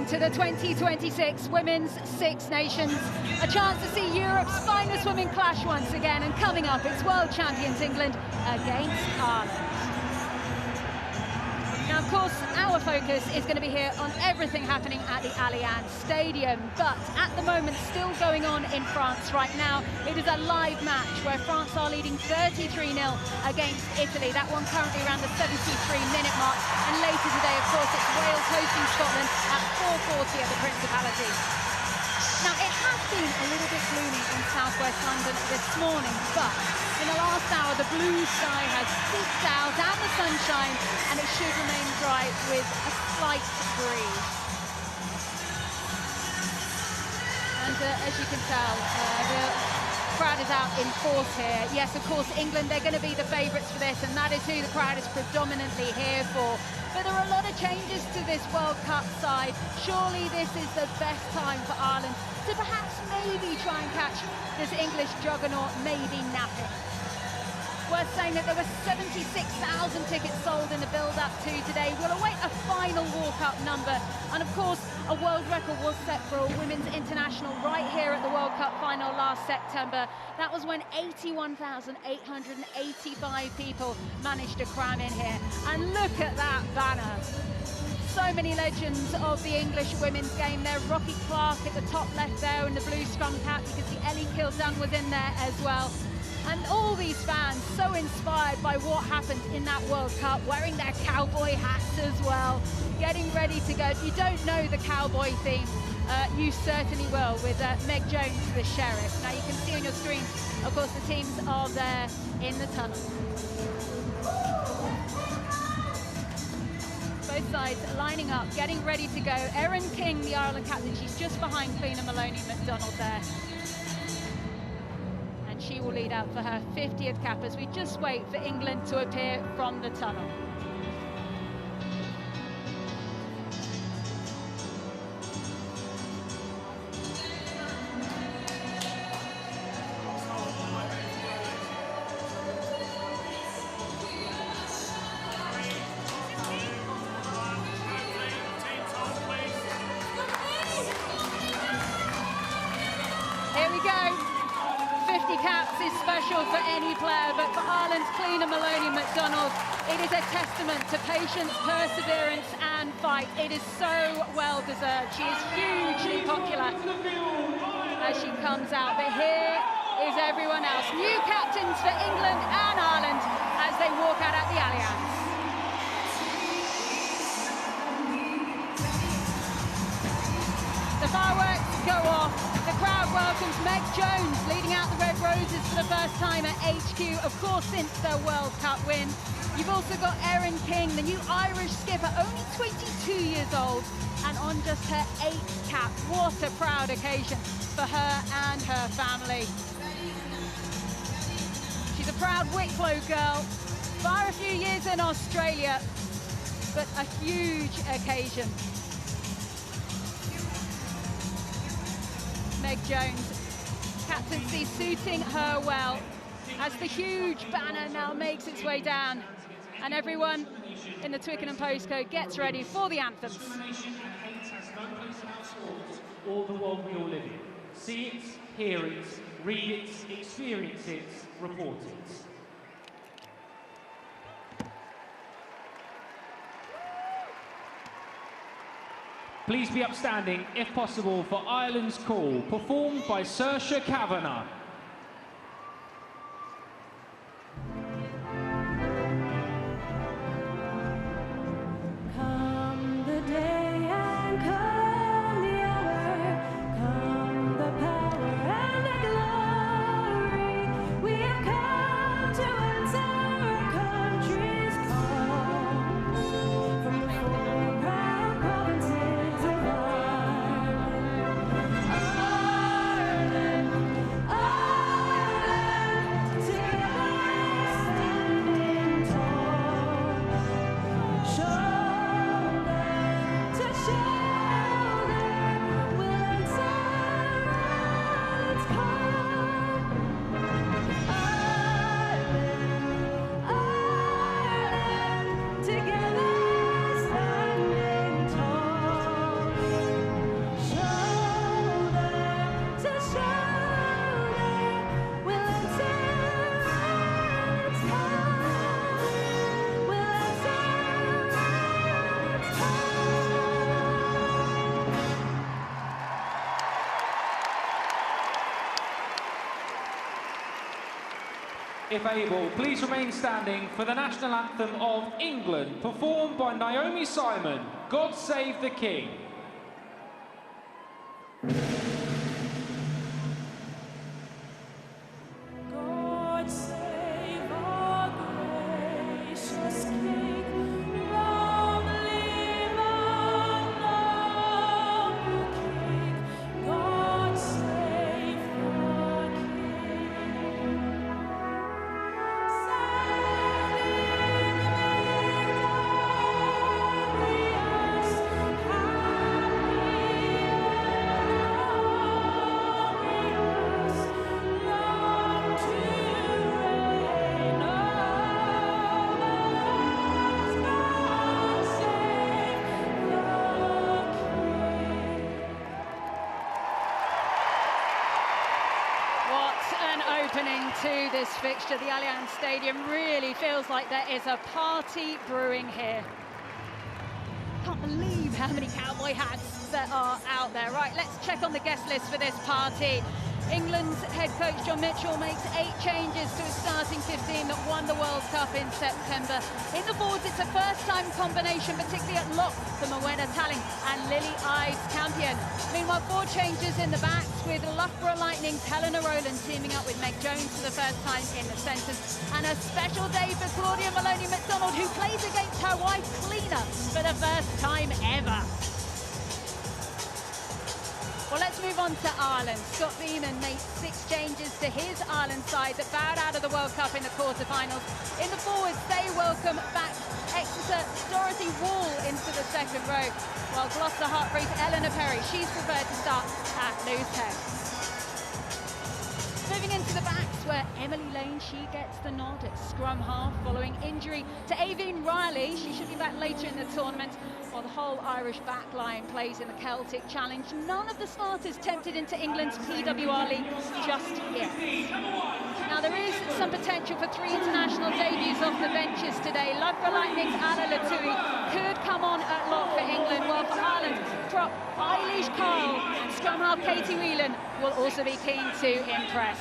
to the 2026 Women's Six Nations. A chance to see Europe's finest women clash once again, and coming up, it's world champions England against Ireland. Now, of course, our focus is going to be here on everything happening at the Allianz Stadium, but at the moment, still going on in France right now. It is a live match where France are leading 33-0 against Italy. That one currently around the 73-minute mark. And later today, of course, it's Wales hosting Scotland at 4:40 at the Principality. Now, it has been a little bit gloomy in southwest London this morning, but in the last hour, the blue sky has peeked out and the sunshine, and it should remain dry with a slight breeze. And as you can tell, the crowd is out in force here. Yes, of course, England, they're going to be the favourites for this, and that is who the crowd is predominantly here for. But there are a lot of changes to this World Cup side. Surely this is the best time for Ireland to perhaps maybe try and catch this English juggernaut maybe napping. Worth saying that there were 76,000 tickets sold in the build-up to today. We'll await a final walk-up number. And of course, a world record was set for a women's international right here at the World Cup final last September. That was when 81,885 people managed to cram in here. And look at that banner. So many legends of the English women's game there. Rocky Clark at the top left there in the blue scrum cap. You can see Ellie Kildunn was in there as well. And all these fans so inspired by what happened in that World Cup, wearing their cowboy hats as well, getting ready to go. If you don't know the cowboy theme, you certainly will, with Meg Jones, the sheriff. Now you can see on your screen, of course, the teams are there in the tunnel. Both sides lining up, getting ready to go. Erin King, the Ireland captain, she's just behind Cliona Maloney-McDonald there. She will lead out for her 50th cap as we just wait for England to appear from the tunnel. Here we go. 50 caps is special for any player, but for Ireland's Cliona Maloney-McDonald, it is a testament to patience, perseverance and fight. It is so well deserved. She is hugely popular as she comes out, but here is everyone else. New captains for England and Ireland as they walk out at the Allianz. The fireworks go off. The crowd welcomes Meg Jones leading out the Red Roses for the first time at HQ, of course, since their World Cup win. You've also got Erin King, the new Irish skipper, only 22 years old, and on just her 8th cap. What a proud occasion for her and her family. She's a proud Wicklow girl, for a few years in Australia, but a huge occasion. Meg Jones, captaincy suiting her well as the huge banner now makes its way down and everyone in the Twickenham postcode gets ready for the anthems. All the world we all live in. See it, hear it, read it, experience it, report it. Please be upstanding, if possible, for Ireland's Call, performed by Saoirse Kavanagh. Come the day and come the hour, come the power and the glory. We have come to answer our country's call. From the four proud provinces of Ireland, Ireland, Ireland. if able, please remain standing for the national anthem of England, performed by Naomi Simon, God Save the King. God save our gracious King, long live our noble King. God save the King. To this fixture, the Allianz Stadium really feels like there is a party brewing here. Can't believe how many cowboy hats there are out there. Right, let's check on the guest list for this party. England's head coach John Mitchell makes 8 changes to his starting 15 that won the World Cup in September. In the forwards, it's a first-time combination, particularly at lock for Morwenna Talling and Lily Ives Campion. Meanwhile, 4 changes in the backs, with Loughborough Lightning's Helena Rowland teaming up with Meg Jones for the first time in the centres. And a special day for Claudia Maloney McDonald, who plays against her wife Clina for the first time ever. Well, let's move on to Ireland. Scott Beeman made 6 changes to his Ireland side that bowed out of the World Cup in the quarter-finals. In the forwards, they welcome back Exeter Dorothy Wall into the second row, while Gloucester Hartpury's Eleanor Perry, she's preferred to start at loose head. Moving into the backs, where Emily Lane, she gets the nod at scrum half following injury to Aoibhinn Riley. She should be back later in the tournament, while the whole Irish backline plays in the Celtic Challenge. None of the starters tempted into England's PWR League just yet. Now, there is some potential for 3 international debuts off the benches today. Loughborough Lightning's Ala Latui could come on at lock for England, while for Ireland, prop Eilish Carl and scrum half Katie Whelan will also be keen to impress.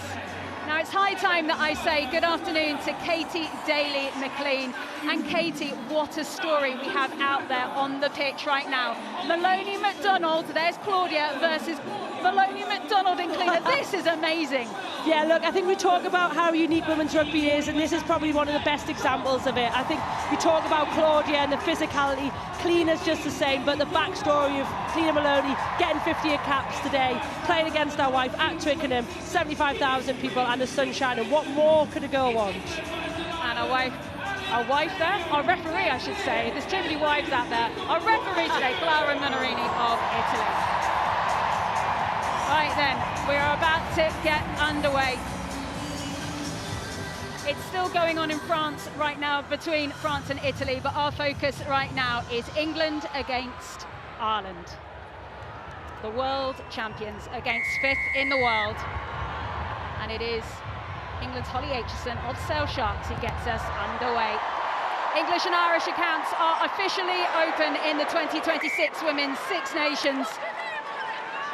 Now, it's high time that I say good afternoon to Katie Daly-McLean. And Katie, what a story we have out there on the pitch right now. Maloney McDonald, there's Claudia versus Maloney McDonald and Clina. This is amazing. Yeah, look, I think we talk about how unique women's rugby is, and this is probably one of the best examples of it. I think we talk about Claudia and the physicality. Clina's just the same, but the backstory of Clina Maloney getting 50 caps today, playing against our wife at Twickenham, 75,000 people and the sunshine, and what more could a girl want? And our wife there, our referee I should say, there's too many wives out there. Our referee today, Clara Monarini of Italy. Right then, we are about to get underway. It's still going on in France right now, between France and Italy, but our focus right now is England against Ireland. The world champions against 5th in the world. And it is England's Holly Aitchison of Sale Sharks who gets us underway. English and Irish accounts are officially open in the 2026 Women's Six Nations.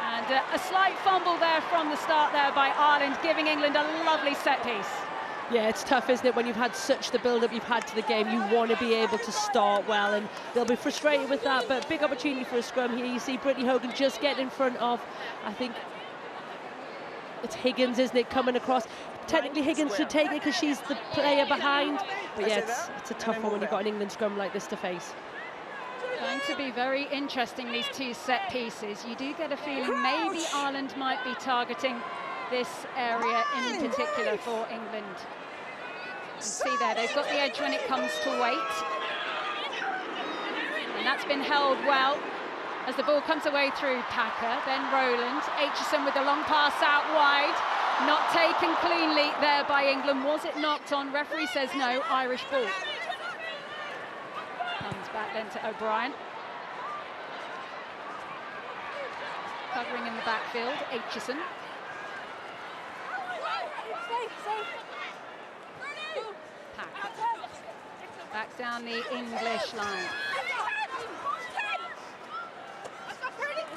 And a slight fumble there from the start there by Ireland, giving England a lovely set piece. Yeah, it's tough, isn't it, when you've had such the build-up you've had to the game. You want to be able to start well, and they'll be frustrated with that, but big opportunity for a scrum here. You see Brittany Hogan just getting in front of, I think, it's Higgins, isn't it, coming across. Technically, Higgins should take it because she's the player behind, but yeah, it's a tough one when you've got an England scrum like this to face. Going to be very interesting, these 2 set pieces. You do get a feeling maybe Ireland might be targeting this area in particular for England. You can see there, they've got the edge when it comes to weight. And that's been held well as the ball comes away through Packer, then Rowland. Aitchison with a long pass out wide. Not taken cleanly there by England. Was it knocked on? Referee says no, Irish ball. Comes back then to O'Brien. Covering in the backfield, Aitchison. Pack. Back down the English line.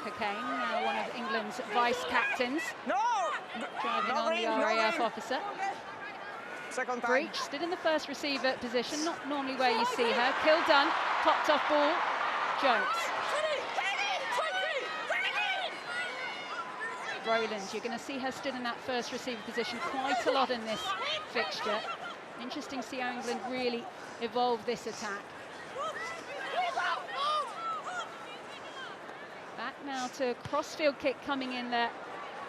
Cockayne, now one of England's vice captains. Driving on the RAF officer. Second time. Breach stood in the first receiver position, not normally where you see her. Kildun, popped off ball. Jones. Rowland, you're going to see her stood in that first receiver position quite a lot in this fixture. Interesting to see how England really evolve this attack. Back now to a crossfield kick coming in there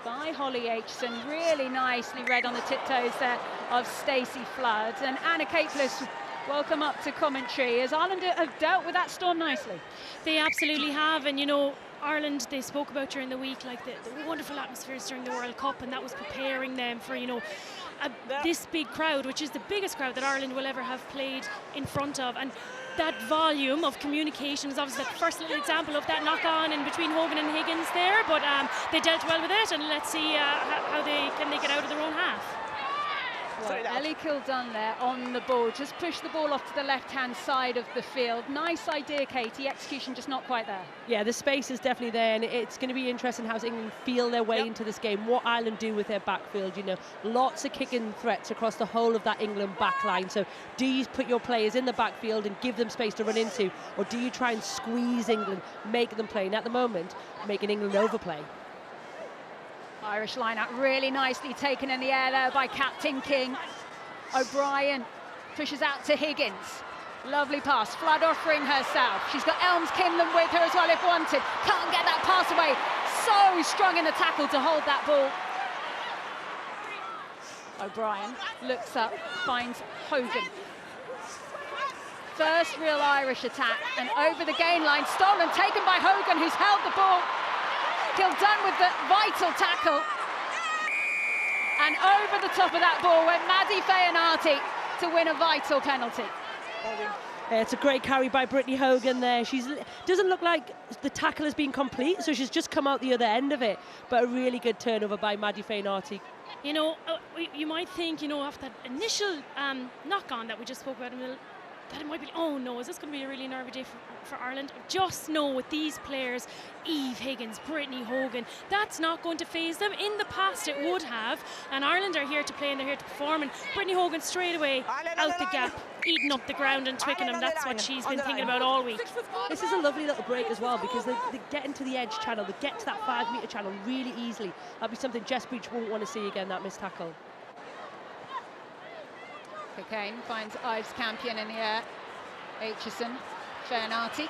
by Holly Aitchison. Really nicely read on the tiptoes there of Stacey Flood. And Anna Capelas, welcome up to commentary, as Ireland have dealt with that storm nicely. They absolutely have, and you know, Ireland, they spoke about during the week, like the wonderful atmospheres during the World Cup, and that was preparing them for, you know, this big crowd, which is the biggest crowd that Ireland will ever have played in front of. And that volume of communication is obviously the first little example of that knock-on in between Hogan and Higgins there, but they dealt well with it, and let's see how they get out of their own half. Well, Ellie Kildun there on the ball, just push the ball off to the left-hand side of the field. Nice idea, Katie, execution just not quite there. Yeah, the space is definitely there, and it's going to be interesting how England feel their way into this game, what Ireland do with their backfield. You know, lots of kicking threats across the whole of that England back line. So do you put your players in the backfield and give them space to run into, or do you try and squeeze England, make them play? And at the moment, making England overplay. Irish line-out really nicely taken in the air there by Captain King. O'Brien pushes out to Higgins. Lovely pass, Flood offering herself. She's got Elms Kinlan with her as well if wanted. Can't get that pass away. So strong in the tackle to hold that ball. O'Brien looks up, finds Hogan. First real Irish attack, and over the gain line, stolen, taken by Hogan, who's held the ball. Kildun with the vital tackle. And over the top of that ball went Maddie Feanati to win a vital penalty. It's a great carry by Brittany Hogan there. She doesn't look like the tackle has been complete, so she's just come out the other end of it. But a really good turnover by Maddie Feanati. You know, you might think, you know, after that initial knock-on that we just spoke about, that it might be, oh no, is this going to be a really nervy day for Ireland? Just know with these players, Eve Higgins, Brittany Hogan, that's not going to faze them. In the past it would have, and Ireland are here to play and they're here to perform, and Brittany Hogan straight away out the gap, eating up the ground and Twickenham. That's what she's been thinking about all week. This is a lovely little break as well, because they get into the edge channel, they get to that 5 metre channel really easily. That'll be something Jess Breach won't want to see again, that missed tackle. Cockayne finds Ives Campion in the air. Aitchison, Feanati.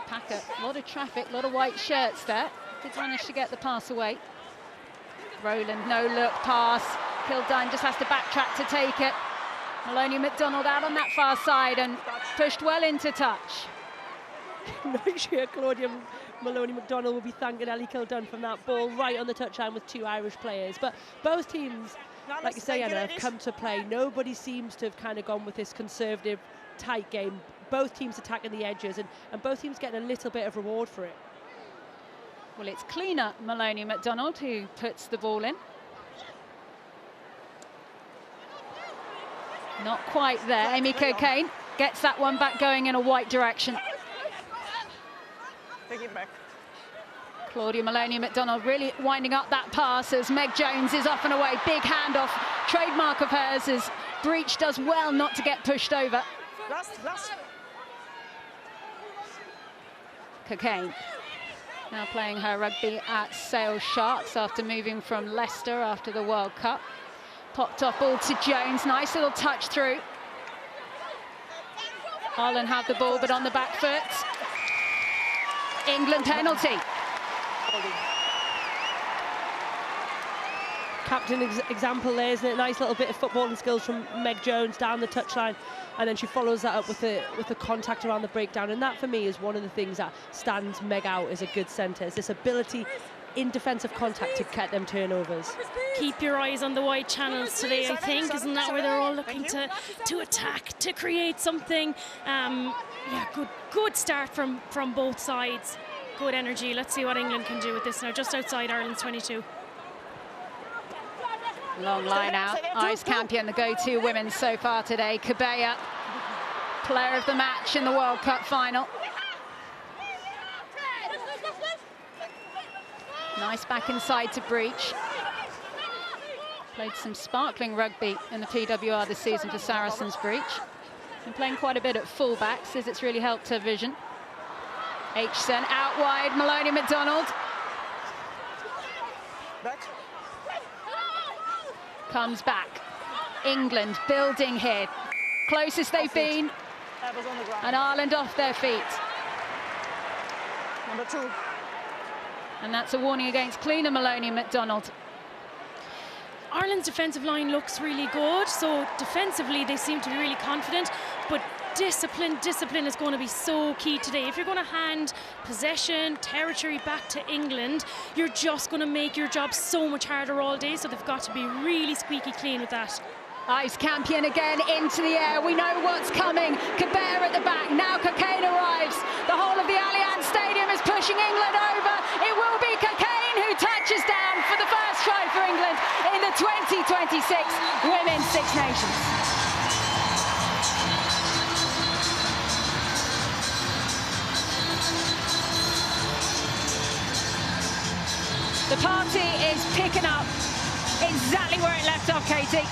Packer, a lot of traffic, a lot of white shirts there. Did manage to get the pass away. Rowland, no look pass. Kildun just has to backtrack to take it. Maloney McDonald out on that far side and pushed well into touch. Not sure Claudia Maloney McDonald will be thanking Ellie Kildun from that ball right on the touchline with two Irish players. But both teams, like you say, Anna, have come to play. Nobody seems to have kind of gone with this conservative, tight game. Both teams attacking the edges, and both teams getting a little bit of reward for it. Well, it's cleaner Maloney McDonald who puts the ball in. Not quite there. Amy Cockayne gets that one back going in a white direction. Take it back. Claudia Maloney McDonald really winding up that pass as Meg Jones is off and away. Big handoff, trademark of hers, as Breach does well not to get pushed over. Last. Cockayne now playing her rugby at Sale Sharks after moving from Leicester after the World Cup. Popped off ball to Jones, nice little touch through. Ireland have the ball but on the back foot. England penalty. Captain example there, isn't it? Nice little bit of footballing skills from Meg Jones down the touchline, and then she follows that up with the contact around the breakdown, and that for me is one of the things that stands Meg out as a good centre, is this ability in defensive contact to get them turnovers. Keep your eyes on the wide channels today, I think. Isn't that where they're all looking to attack, to create something? Yeah, good start from both sides. Good energy. Let's see what England can do with this now, just outside Ireland's 22. Long line out. Ives Campion, the go-to women so far today. Cabella, player of the match in the World Cup final. Nice back inside to Breach. Played some sparkling rugby in the PWR this season for Saracens, Breach. Been playing quite a bit at fullback, says it's really helped her vision. Aitchison out wide, Maloney McDonald. Back. Comes back. England building here. Closest they've been. And Ireland off their feet. Number 2. And that's a warning against Cleaner Maloney McDonald. Ireland's defensive line looks really good, so defensively they seem to be really confident, but discipline is going to be so key today. If you're going to hand possession, territory back to England, you're just going to make your job so much harder all day, so they've got to be really squeaky clean with that. Ives Campion again into the air. We know what's coming. Cabert at the back. Now Cockayne arrives. The whole of the Allianz Stadium is pushing England over. It will be Cockayne who touches down for the first try for England in the 2026 Women's Six Nations. The party is picking up exactly where it left off, Katie.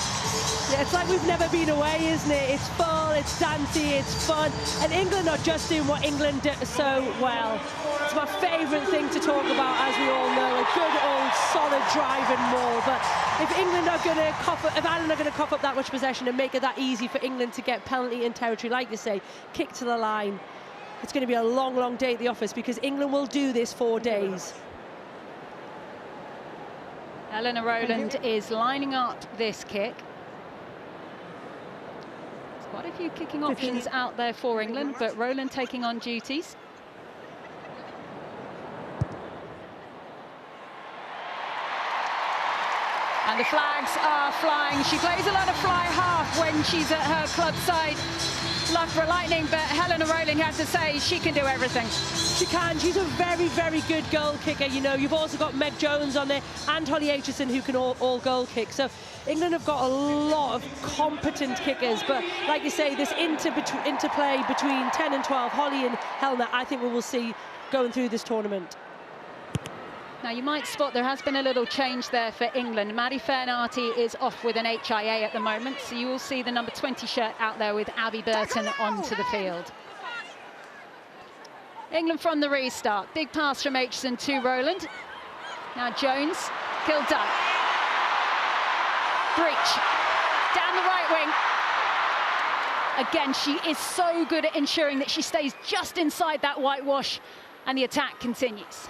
Yeah, it's like we've never been away, isn't it? It's full, it's dancey, it's fun. And England are just doing what England do so well. It's my favourite thing to talk about, as we all know, a good old solid driving maul. But if England are going to if Ireland are going to cough up that much possession and make it that easy for England to get penalty in territory, like you say, kick to the line, it's going to be a long, long day at the office, because England will do this 4 days. Eleanor Rowland is lining up this kick. There's quite a few kicking options out there for England, but Rowland taking on duties. And the flags are flying. She plays a lot of fly half when she's at her club side, Loughborough Lightning, but Helena Rowland, you have to say, she can do everything. She can. She's a very, very good goal kicker. You know, you've also got Meg Jones on there and Holly Aitchison, who can all goal kick. So England have got a lot of competent kickers. But like you say, this interplay between 10 and 12, Holly and Helena, I think we will see going through this tournament. Now, you might spot there has been a little change there for England. Maddie Fernarty is off with an HIA at the moment, so you will see the number 20 shirt out there with Abby Burton onto the field. England from the restart. Big pass from Aitchison to Rowland. Now Jones, Kilduff. Breach, down the right wing. Again, she is so good at ensuring that she stays just inside that whitewash, and the attack continues.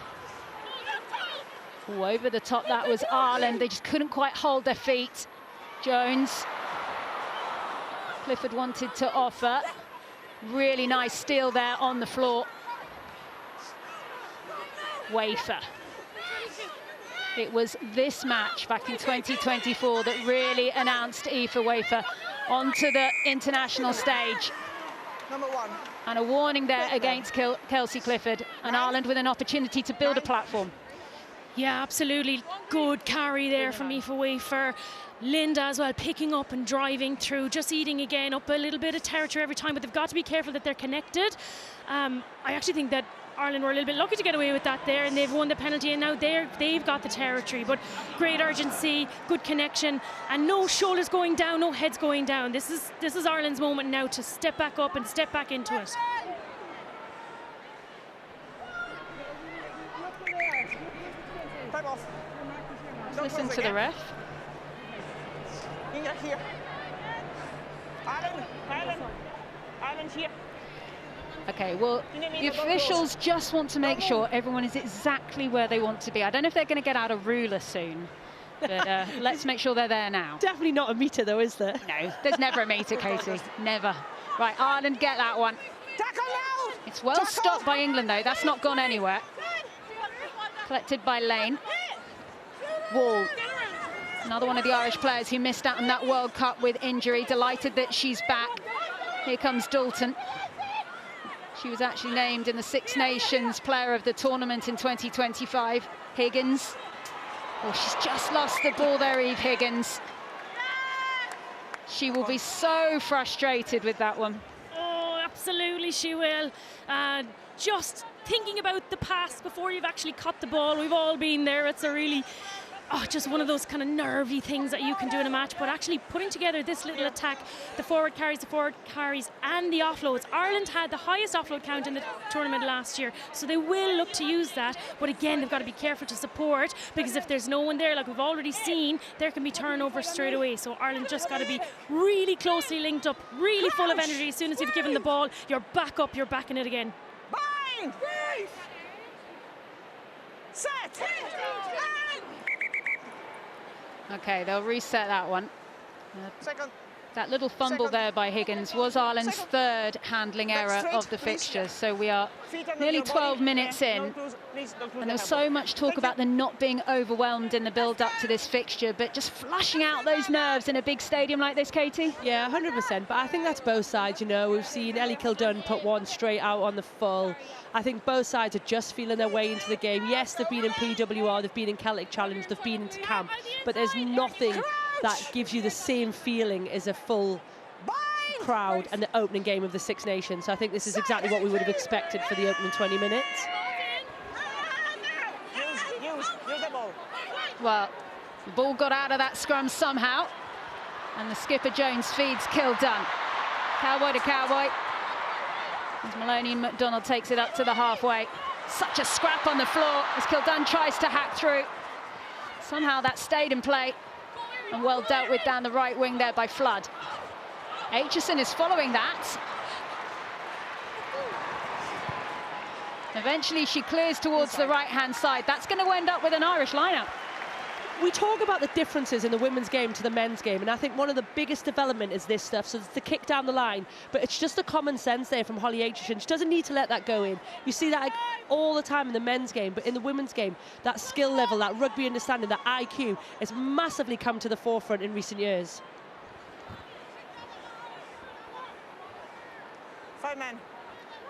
Ooh, over the top, that was Ireland. They just couldn't quite hold their feet. Jones. Clifford wanted to offer. Really nice steal there on the floor. Wafer. It was this match back in 2024 that really announced Aoife Wafer onto the international stage. Number 1. And a warning there against Kelsey Clifford, and Ireland with an opportunity to build a platform. Yeah, absolutely. Good carry there from Aoife Wafer. Linda as well, picking up and driving through, just eating again up a little bit of territory every time, but they've got to be careful that they're connected. I actually think that Ireland were a little bit lucky to get away with that there, and they've won the penalty, and now they've got the territory. But great urgency, good connection, and no shoulders going down, no heads going down. This is Ireland's moment now to step back up and step back into it. Listen to the ref. Here. Ireland here. Okay, well, the officials just want to make sure everyone is exactly where they want to be. I don't know if they're going to get out a ruler soon, but let's make sure they're there now. Definitely not a metre, though, is there? No, there's never a metre, Katie. Never. Right, Ireland get that one. It's well stopped by England, though. That's not gone anywhere. Collected by Lane. Wall. Another one of the Irish players who missed out on that World Cup with injury. Delighted that she's back. Here comes Dalton. She was actually named in the Six Nations Player of the Tournament in 2025. Higgins. Oh, she's just lost the ball there, Eve Higgins. She will be so frustrated with that one. Oh, absolutely she will. Just thinking about the pass before you've actually cut the ball. We've all been there. It's a really, just one of those kind of nervy things that you can do in a match. But actually putting together this little attack, the forward carries, and the offloads. Ireland had the highest offload count in the tournament last year, so they will look to use that. But again, they've got to be careful to support, because if there's no one there, like we've already seen, there can be turnovers straight away. So Ireland just got to be really closely linked up, really full of energy. As soon as you've given the ball, you're back up, you're back in it again. Bind! Set! Okay, they'll reset that one. Second. That little fumble there by Higgins was Ireland's third handling error of the fixtures. So we are nearly 12 minutes in, and there's so much talk about them not being overwhelmed in the build-up to this fixture, but just flushing out those nerves in a big stadium like this, Katie. Yeah, 100%. But I think that's both sides, you know. We've seen Ellie Kildunn put one straight out on the full. I think both sides are just feeling their way into the game. Yes, they've been in PWR, they've been in Celtic Challenge, they've been into camp, but there's nothing that gives you the same feeling as a full crowd and the opening game of the Six Nations. So I think this is exactly what we would have expected for the opening 20 minutes. Use the ball. Well, the ball got out of that scrum somehow, and the skipper Jones feeds Kildunn. Cowboy to cowboy. As Maloney and McDonald takes it up to the halfway. Such a scrap on the floor as Kildunn tries to hack through. Somehow that stayed in play, and well dealt with down the right wing there by Flood. Aitchison is following that. Eventually she clears towards the right-hand side. That's going to end up with an Irish lineup. We talk about the differences in the women's game to the men's game, and I think one of the biggest development is this stuff. So it's the kick down the line, but it's just a common sense there from Holly Aitchison. She doesn't need to let that go in. You see that all the time in the men's game, but in the women's game, that skill level, that rugby understanding, that IQ has massively come to the forefront in recent years. 5 men.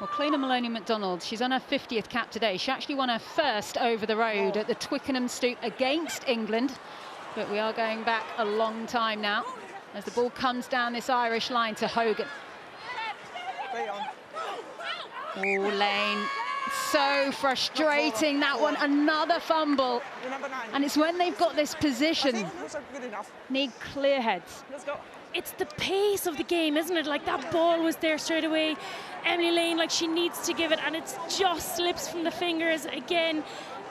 Well, Cleena Maloney-McDonald, she's on her 50th cap today. She actually won her first over the road at the Twickenham Stoop against England. But we are going back a long time now as the ball comes down this Irish line to Hogan. Oh, Lane. So frustrating, that one. Another fumble. And it's when they've got this position. Need clear heads. Let's go. It's the pace of the game, isn't it? Like, that ball was there straight away. Emily Lane, like, she needs to give it, and it just slips from the fingers again.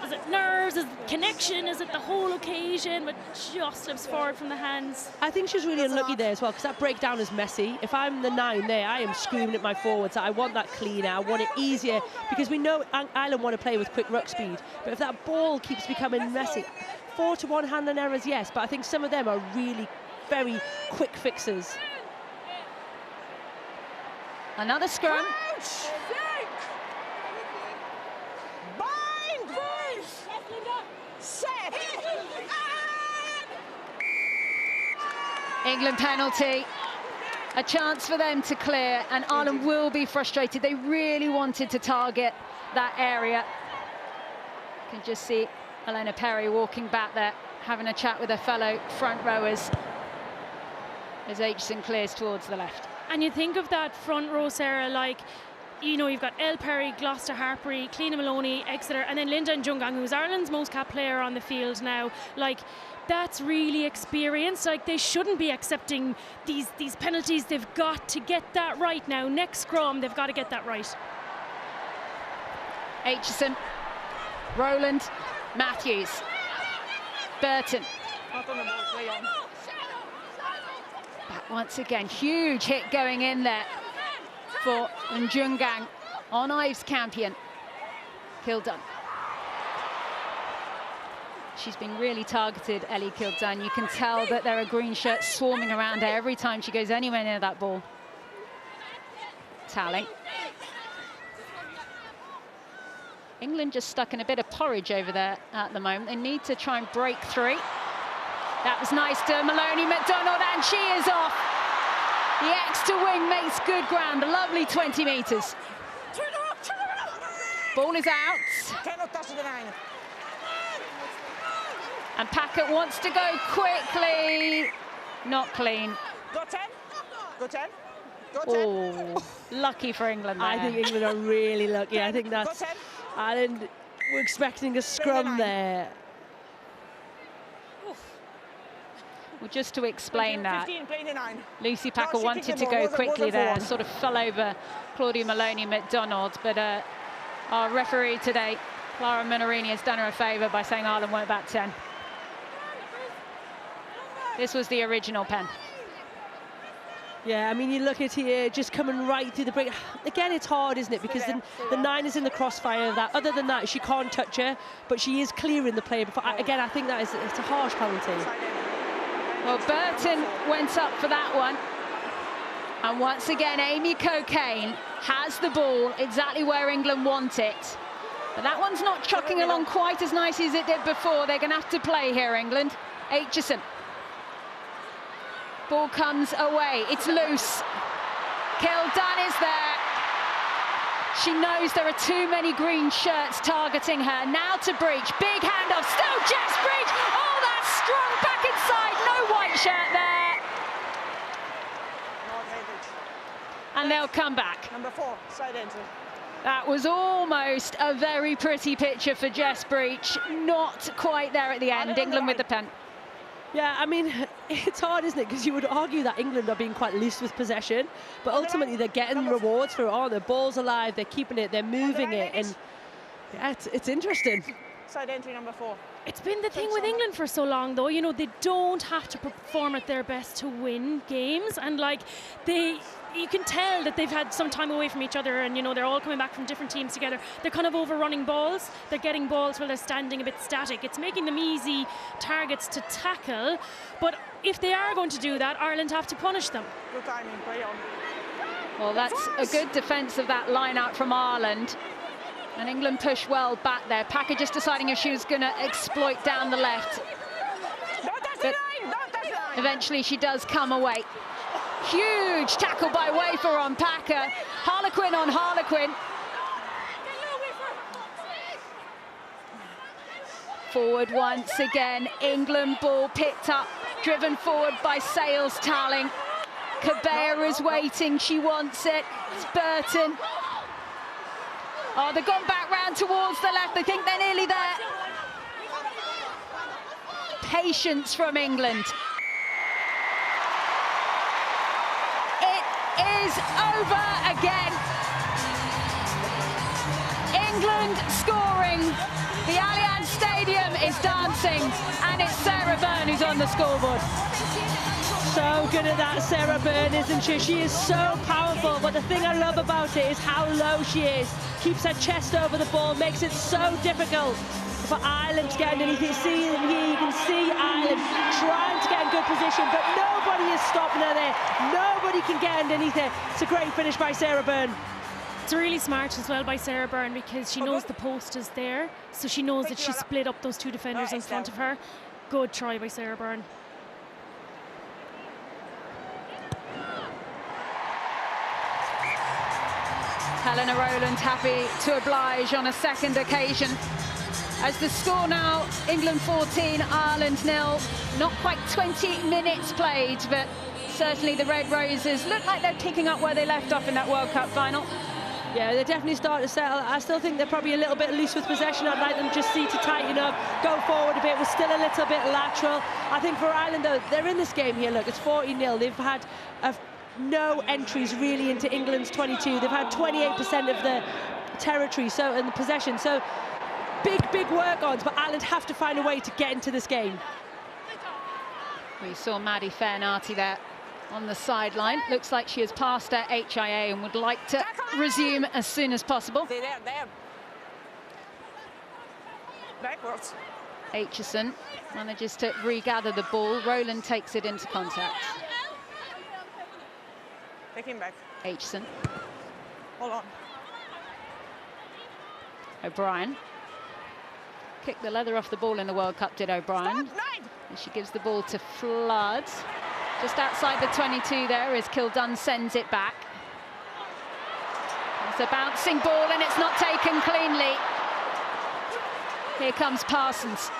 Is it nerves? Is it connection? Is it the whole occasion? But just slips forward from the hands. I think she's really unlucky there as well, because that breakdown is messy. If I'm the 9 there, I am screaming at my forwards. I want that cleaner. I want it easier, because we know Ireland want to play with quick ruck speed. But if that ball keeps becoming messy, 4-to-1 handling errors, yes, but I think some of them are really very quick fixes. Another scrum. Bind! Set! England penalty. A chance for them to clear, and Ireland will be frustrated. They really wanted to target that area. You can just see Elena Perry walking back there, having a chat with her fellow front rowers as Aitchison clears towards the left. And you think of that front row, Sarah, like, you know, you've got Elle Perry, Gloucester Harpery, Cleena Maloney, Exeter, and then Linda Njungang, who's Ireland's most capped player on the field now. Like, that's really experience. Like, they shouldn't be accepting these penalties. They've got to get that right now. Next scrum, they've got to get that right. Aitchison, Rowland, Matthews, Burton. Back once again, huge hit going in there for Njungang on Ives Campion. Kildunn. She's been really targeted, Ellie Kildunn. You can tell that there are green shirts swarming around her every time she goes anywhere near that ball. Talling. England just stuck in a bit of porridge over there at the moment. They need to try and break through. That was nice to Maloney-McDonald, and she is off. The extra wing makes good ground, a lovely 20 metres. Ball is out. Cannot touch the 9. And Packett wants to go quickly. Not clean. Go 10. Go 10. Go 10. Oh, lucky for England there. I think England are really lucky. I think Go that's 10. Ireland were expecting a scrum there. Well, just to explain that, 15, play the 9. Lucy Packer she wanted kicked to the go ball. quickly Wasn't there, forward. sort of fell over Claudia Maloney-McDonald, but our referee today, Clara Minorini, has done her a favour by saying Ireland went back 10. This was the original pen. Yeah, I mean, you look at here, just coming right through the break. Again, it's hard, isn't it? Because the 9 is in the crossfire of that. Other than that, she can't touch her, but she is clearing the player. Before. Again, I think it's a harsh penalty. Well, Burton went up for that one. And once again, Amy Cockayne has the ball exactly where England want it. But that one's not chucking along quite as nicely as it did before. They're going to have to play here, England. Aitchison. Ball comes away. It's loose. Kildunn is there. She knows there are too many green shirts targeting her. Now to Breach. Big handoff. Still Jess Breach. Oh, that's strong back inside. No white shirt there. No advantage. And they'll come back. Number 4, side entry. That was almost a very pretty picture for Jess Breach. Not quite there at the end. England with the pen. Yeah, I mean, it's hard, isn't it? Because you would argue that England are being quite loose with possession, but ultimately they're getting rewards for it. Oh, their ball's alive, they're keeping it, they're moving it, and yeah, it's interesting. Side entry number 4. It's been the thing with England for so long, though. You know, they don't have to perform at their best to win games, and like you can tell that they've had some time away from each other, and you know they're all coming back from different teams together. They're kind of overrunning balls. They're getting balls while they're standing a bit static. It's making them easy targets to tackle. But if they are going to do that, Ireland have to punish them. Good timing, play on. Well, that's a good defence of that line out from Ireland. And England push well back there. Packer just deciding if she was going to exploit down the left. Don't touch the line! Don't touch the line! Eventually she does come away. Huge tackle by Wafer on Packer. Harlequin on Harlequin. Forward once again. England ball picked up, driven forward by Sales Talling. Cabera is waiting, she wants it. It's Burton. Oh, they've gone back round towards the left. I think they're nearly there. Patience from England. Is over again. England scoring. The Allianz Stadium is dancing, and it's Sarah Byrne who's on the scoreboard. So good at that, Sarah Byrne, isn't she? She is so powerful, but the thing I love about it is how low she is. Keeps her chest over the ball, makes it so difficult for Ireland to get underneath it. See here, you can see Ireland trying to get in good position, but nobody is stopping her there. Nobody can get underneath it. It's a great finish by Sarah Byrne. It's really smart as well by Sarah Byrne, because she knows the post is there, so she knows that she split up those two defenders in front of her. Good try by Sarah Byrne. Helena Rowland happy to oblige on a second occasion. As the score now, England 14, Ireland 0. Not quite 20 minutes played, but certainly the Red Roses look like they're picking up where they left off in that World Cup final. Yeah, they're definitely starting to settle. I still think they're probably a little bit loose with possession. I'd like them just to tighten up, go forward a bit. We're still a little bit lateral. I think for Ireland, though, they're in this game here. Look, it's 40-0. They've had no entries really into England's 22. They've had 28% of the territory, so in the possession. So big work-ons, but Ireland have to find a way to get into this game. We saw Maddie Fairnarty there on the sideline. Looks like she has passed her HIA and would like to resume as soon as possible. Stay there. Backwards. Aitchison manages to regather the ball. Rowland takes it into contact. Take him back. Aitchison. Hold on. O'Brien. Kicked the leather off the ball in the World Cup, did O'Brien. And she gives the ball to Flood. Just outside the 22 there as Kildunn sends it back. It's a bouncing ball and it's not taken cleanly. Here comes Parsons.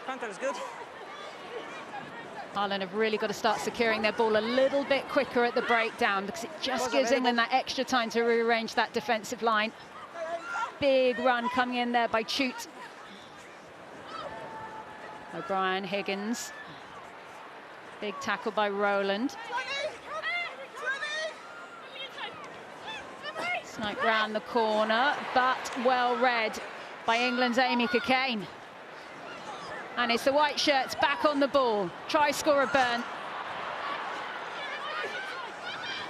Counter is good. Ireland have really got to start securing their ball a little bit quicker at the breakdown, because it just gives England that extra time to rearrange that defensive line. Big run coming in there by Chute. O'Brien, Higgins. Big tackle by Rowland. Snipe round the corner, but well read by England's Amy Cockayne. And it's the white shirts back on the ball. Try scorer Byrne.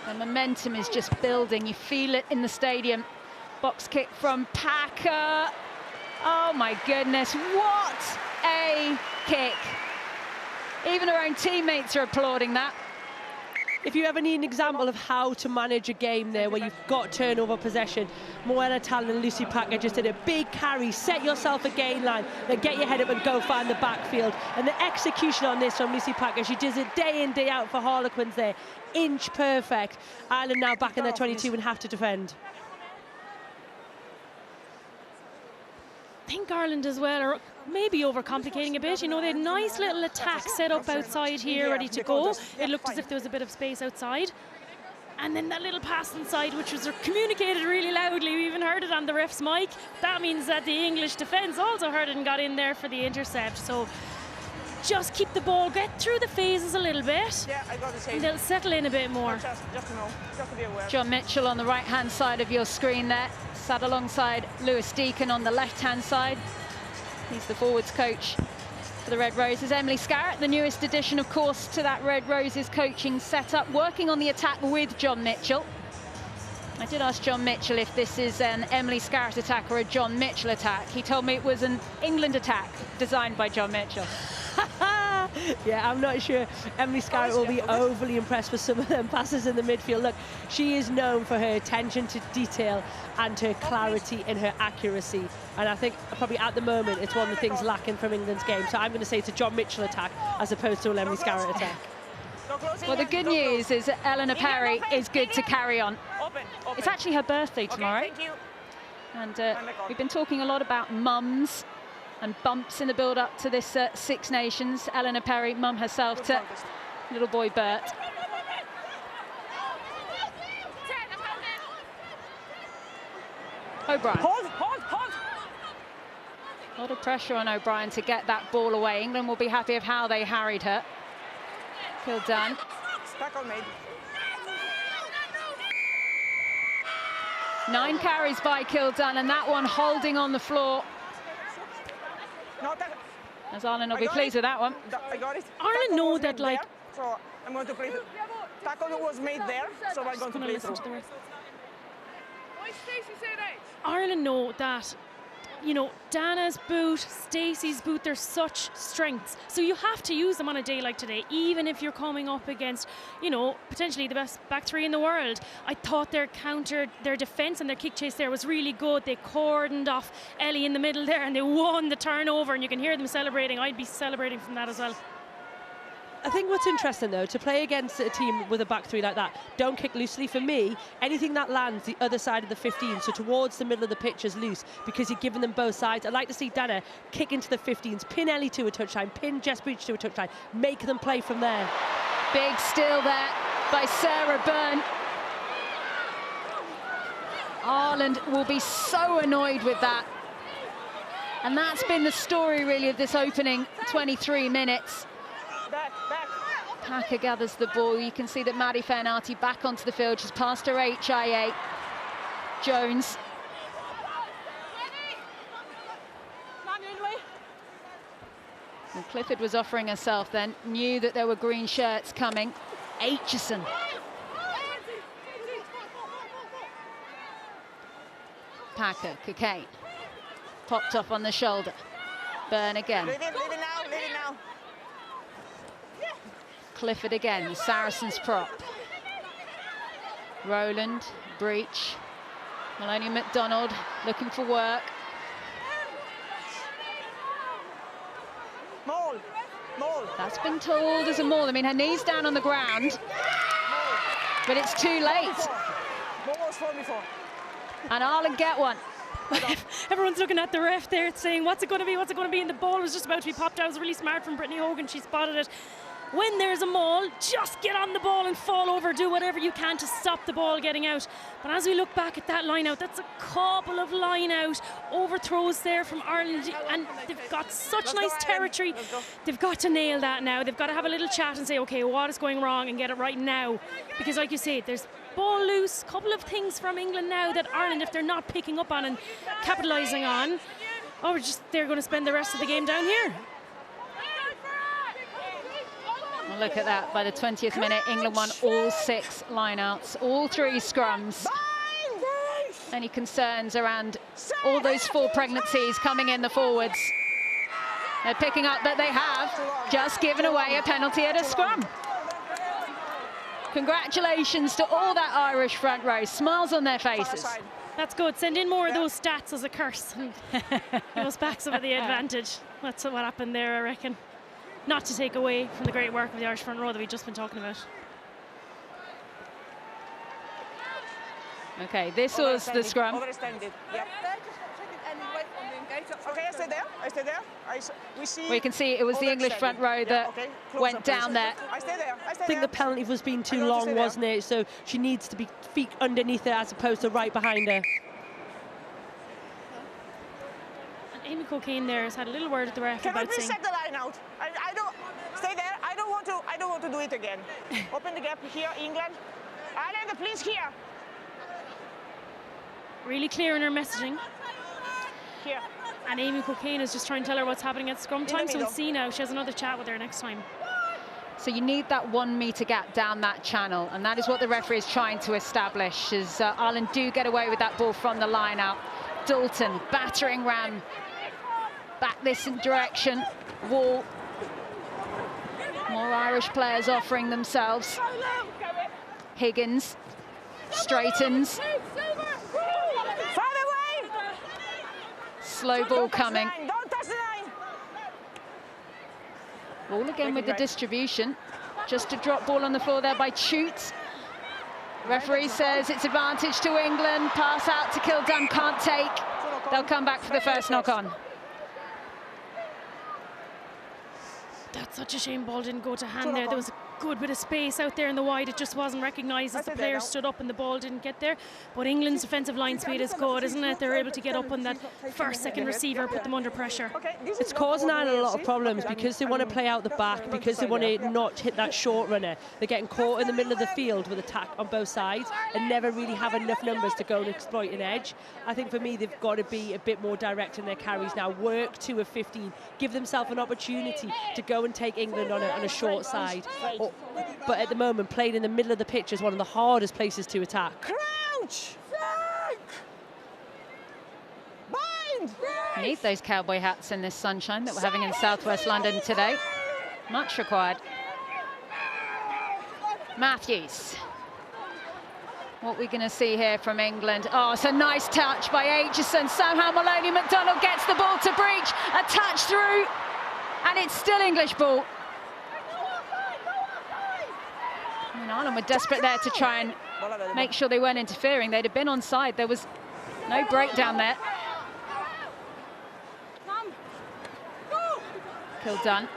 The momentum is just building. You feel it in the stadium. Box kick from Packer. Oh my goodness, what a kick. Even her own teammates are applauding that. If you ever need an example of how to manage a game there where you've got turnover possession, Moella Tallon and Lucy Packer just did a big carry, set yourself a gain line, then get your head up and go find the backfield. And the execution on this from Lucy Packer, she does it day in, day out for Harlequins there. Inch perfect. Ireland now back in their 22 and have to defend. I think Ireland as well are maybe overcomplicating a bit. You know, they had a nice little attack set up outside here, ready to go. It looked as if there was a bit of space outside. And then that little pass inside, which was communicated really loudly. We even heard it on the ref's mic. That means that the English defence also heard it and got in there for the intercept. So just keep the ball, get through the phases a little bit. Yeah, I got to say. And they'll settle in a bit more. Just to know, just to be aware. John Mitchell on the right-hand side of your screen there, sat alongside Lewis Deacon on the left-hand side. He's the forwards coach for the Red Roses. Emily Scarrett, the newest addition, of course, to that Red Roses coaching setup, working on the attack with John Mitchell. I did ask John Mitchell if this is an Emily Scarrett attack or a John Mitchell attack. He told me it was an England attack designed by John Mitchell. Yeah, I'm not sure Emily Scarrett will be overly impressed with some of them passes in the midfield. Look, she is known for her attention to detail and her clarity and her accuracy. And I think probably at the moment it's one of the things lacking from England's game. So I'm going to say it's a John Mitchell attack as opposed to an Emily Scarrett attack. Well, the good news is that Eleanor Perry is good to carry on. It's actually her birthday tomorrow. And we've been talking a lot about mums and bumps in the build-up to this Six Nations. Eleanor Perry, mum herself to little boy Bert. O'Brien. Hold. A lot of pressure on O'Brien to get that ball away. England will be happy of how they harried her. Kildunn. Tackle made. 9 carries by Kildunn, and that one holding on the floor. No, As Ireland will be pleased with that one. I got it. Ireland know that, like... So I'm going to play it. Tackle was made there, so I'm going to play through. Ireland know that, you know, Dana's boot, Stacey's boot, they're such strengths. So you have to use them on a day like today, even if you're coming up against, you know, potentially the best back three in the world. I thought their defence and their kick chase there was really good. They cordoned off Ellie in the middle there and they won the turnover, and you can hear them celebrating. I'd be celebrating from that as well. I think what's interesting, though, to play against a team with a back three like that, don't kick loosely. For me, anything that lands the other side of the 15, so towards the middle of the pitch, is loose, because you're giving them both sides. I'd like to see Dana kick into the 15s, pin Ellie to a touchline, pin Jess Breach to a touchline, make them play from there. Big steal there by Sarah Byrne. Ireland will be so annoyed with that. And that's been the story, really, of this opening 23 minutes. Back. Packer gathers the ball. You can see that Maddie Fairnarty back onto the field. She's past her HIA. Jones. And Clifford was offering herself then. Knew that there were green shirts coming. Aitchison. Packer, Cockayne. Popped off on the shoulder. Byrne again. Leave it now. Clifford again, Saracens prop. Rowland, Breach. Maloney McDonald looking for work. Maul. That's been told as a maul. I mean, her knee's down on the ground, but it's too late. Maul was 4-4. And Ireland get one. Everyone's looking at the ref there saying, what's it going to be? And the ball was just about to be popped out. It was really smart from Brittany Hogan. She spotted it. when there's a maul, just get on the ball and fall over, do whatever you can to stop the ball getting out. But as we look back at that line out, that's a couple of line out overthrows there from Ireland, and they've got such nice territory. They've got to nail that now. They've got to have a little chat and say, okay, what is going wrong, and get it right now. Because like you say, there's ball loose, couple of things from England now that Ireland, if they're not picking up on and capitalising on, they're going to spend the rest of the game down here. Well, look at that. By the 20th minute, England won all 6 lineouts, all 3 scrums. Any concerns around all those 4 pregnancies coming in the forwards? They're picking up that they have just given away a penalty at a scrum. Congratulations to all that Irish front row. Smiles on their faces. That's good. Send in more of those stats as a curse and give us back some of the advantage. That's what happened there, I reckon. Not to take away from the great work of the Irish front row that we've just been talking about. Okay, this was the scrum. Overextended. Yep. Okay, I stay there. I stay there. We can see it was the English front row that went down there. I stay there. I stay I think the penalty was being too long, wasn't it? So she needs to be feet underneath her as opposed to right behind her. And Amy Cocaine there has had a little word with the ref Can I about please saying, set the line out? I don't stay there. I don't want to do it again. Open the gap here, England. Ireland, please here. really clear in her messaging. Here. And Amy Cocaine is just trying to tell her what's happening at scrum time. So we'll see now. She has another chat with her next time. So you need that 1 metre gap down that channel, and that is what the referee is trying to establish, as Ireland do get away with that ball from the line out. Dalton battering ram back this direction. Wall. More Irish players offering themselves. Higgins straightens. Slow ball coming. Don't touch the line. Ball again with the distribution. Just a drop ball on the floor there by Chute. Referee says it's advantage to England. Pass out to Kildun, can't take. They'll come back for the first knock on. That's such a shame ball didn't go to hand there. There was a good bit of space out there in the wide. It just wasn't recognised as the player stood up and the ball didn't get there. But England's defensive line speed is good, isn't it? They're able to get up on that first, second receiver, put them under pressure. It's causing Ireland a lot of problems because they want to play out the back, because they want to not hit that short runner. They're getting caught in the middle of the field with attack on both sides and never really have enough numbers to go and exploit an edge. I think for me, they've got to be a bit more direct in their carries now. Work to a 15, give themselves an opportunity to go and take England on a short side. But at the moment, playing in the middle of the pitch is one of the hardest places to attack. Crouch! Bind! You need those cowboy hats in this sunshine that we're having in southwest London today. Much required. Matthews. What we're going to see here from England. Oh, it's a nice touch by Aitchison. Somehow Maloney McDonald gets the ball to breach. A touch through, and it's still English ball. I mean, Ireland were desperate there to try and make sure they weren't interfering. They'd have been onside. There was no breakdown there. Kildun.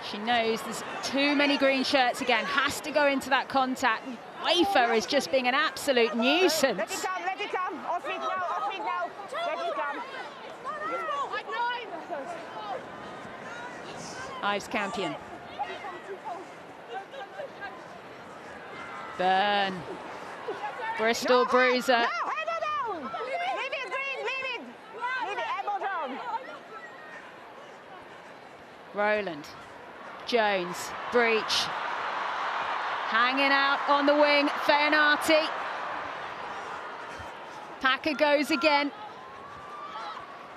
She knows there's too many green shirts again. Has to go into that contact. Wafer is just being an absolute nuisance. Let it come, let it come. Off feet now, off feet now. Let it come. Ives Campion. Byrne. Bristol Bruiser. No, elbow down. Leave it, Green, leave it. Leave it, elbow down. Rowland. Jones. Breach. Hanging out on the wing. Feanati. Packer goes again.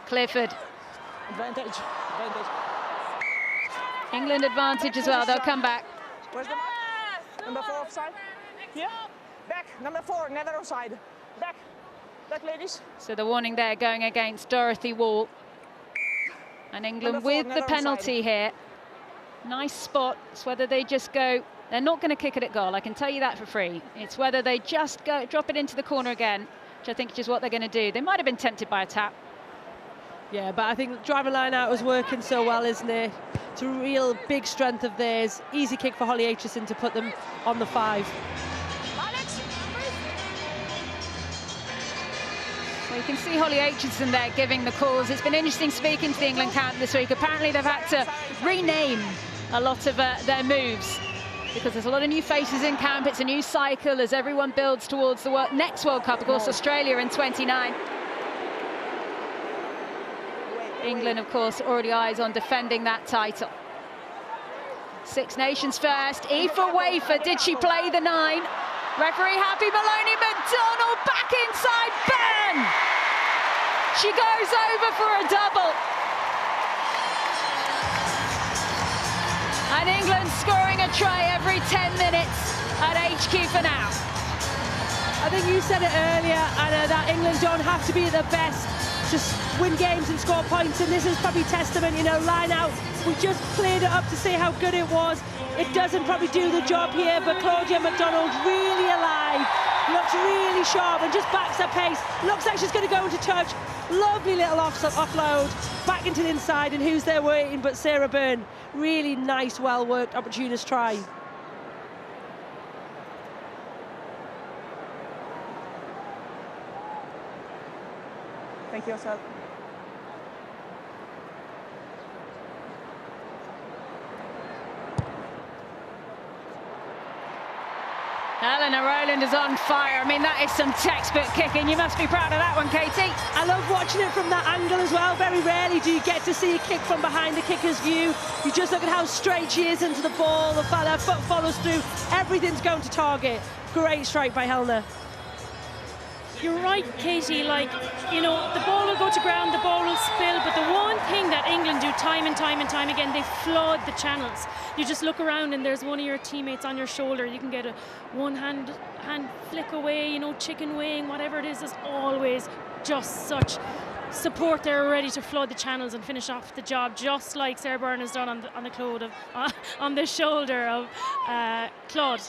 Clifford. Advantage. England advantage as well. They'll come back. Where's the mark? Number 4 offside. Here. Back. Number 4, never offside. Back. Back, ladies. So the warning there going against Dorothy Wall. And England Number 4, with the never penalty offside. here. Nice spot. It's whether they just go. They're not going to kick it at goal. I can tell you that for free. It's whether they just go drop it into the corner again, which I think is what they're going to do. They might have been tempted by a tap. Yeah, but I think driving line out is working so well, isn't it? It's a real big strength of theirs. Easy kick for Holly Aitchison to put them on the 5. Alex. Well, you can see Holly Aitchison there giving the calls. It's been interesting speaking to the England camp this week. Apparently they've had to rename a lot of their moves because there's a lot of new faces in camp. It's a new cycle as everyone builds towards the next World Cup, of course, Australia in 29. England, of course, already eyes on defending that title. Six Nations first. Aoife Wafer, did she play the 9? Referee happy. Maloney McDonald back inside. Bang! She goes over for a double. And England scoring a try every 10 minutes at HQ for now. I think you said it earlier, Anna, that England don't have to be the best to win games and score points, and this is probably testament, you know, line out. We just played it up to see how good it was. It doesn't probably do the job here, but Claudia McDonald's really alive, looks really sharp and just backs her pace. Looks like she's going to go into touch. Lovely little offload back into the inside, and who's there waiting but Sarah Byrne. Really nice, well-worked, opportunist try. Thank you, sir. Eleanor Rowland is on fire. I mean, that is some textbook kicking. You must be proud of that one, Katie. I love watching it from that angle as well. Very rarely do you get to see a kick from behind the kicker's view. You just look at how straight she is into the ball. The foot follows through. Everything's going to target. Great strike by Helena. You're right, Katie, like, you know, the ball will go to ground, the ball will spill, but the one thing that England do time and time and time again, they flood the channels. You just look around and there's one of your teammates on your shoulder, you can get a hand flick away, you know, chicken wing, whatever it is, there's always just such support there ready to flood the channels and finish off the job, just like Sarah Byrne has done on the shoulder of Claude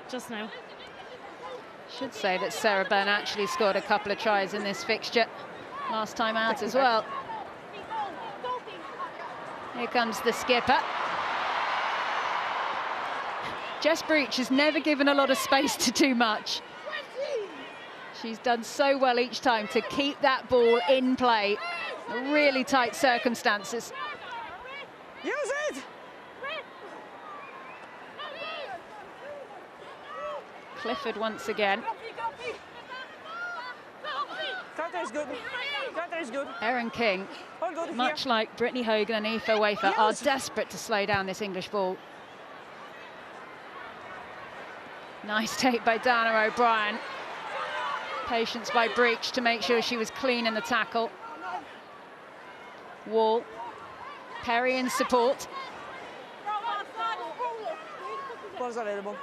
just now. Should say that Sarah Byrne actually scored a couple of tries in this fixture last time out as well. Here comes the skipper. Jess Breach has never given a lot of space to do much. She's done so well each time to keep that ball in play. Really tight circumstances. Use it! Clifford once again. Carter is good. Carter is good. Erin King, All good much here. like Brittany Hogan and Aoife Wafer, are desperate to slow down this English ball. Nice take by Dana O'Brien. Patience by Breach to make sure she was clean in the tackle. Wall. Perry in support. Ball's available.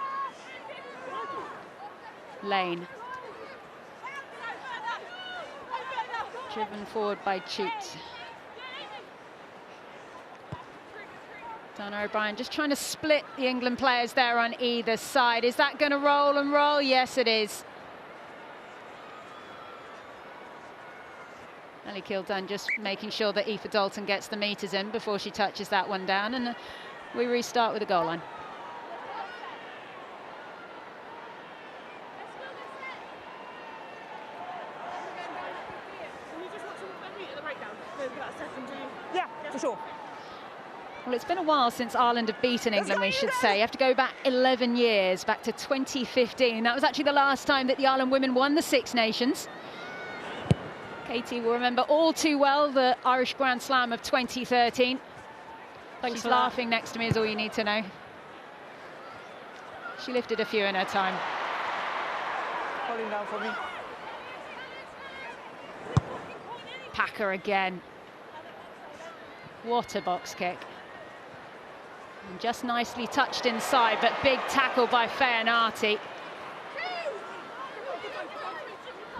Lane. Driven forward by Chute. Dana O'Brien just trying to split the England players there on either side. Is that going to roll and roll? Yes, it is. Ellie Kildan just making sure that Aoife Dalton gets the meters in before she touches that one down, and we restart with the goal line. Yeah, for sure. Well, it's been a while since Ireland have beaten England, we should say. You have to go back 11 years, back to 2015. That was actually the last time that the Ireland women won the Six Nations. Katie will remember all too well the Irish Grand Slam of 2013. She's laughing next to me is all you need to know. She lifted a few in her time. Holding down for me. Packer again. What a box kick. And just nicely touched inside, but big tackle by Feanati.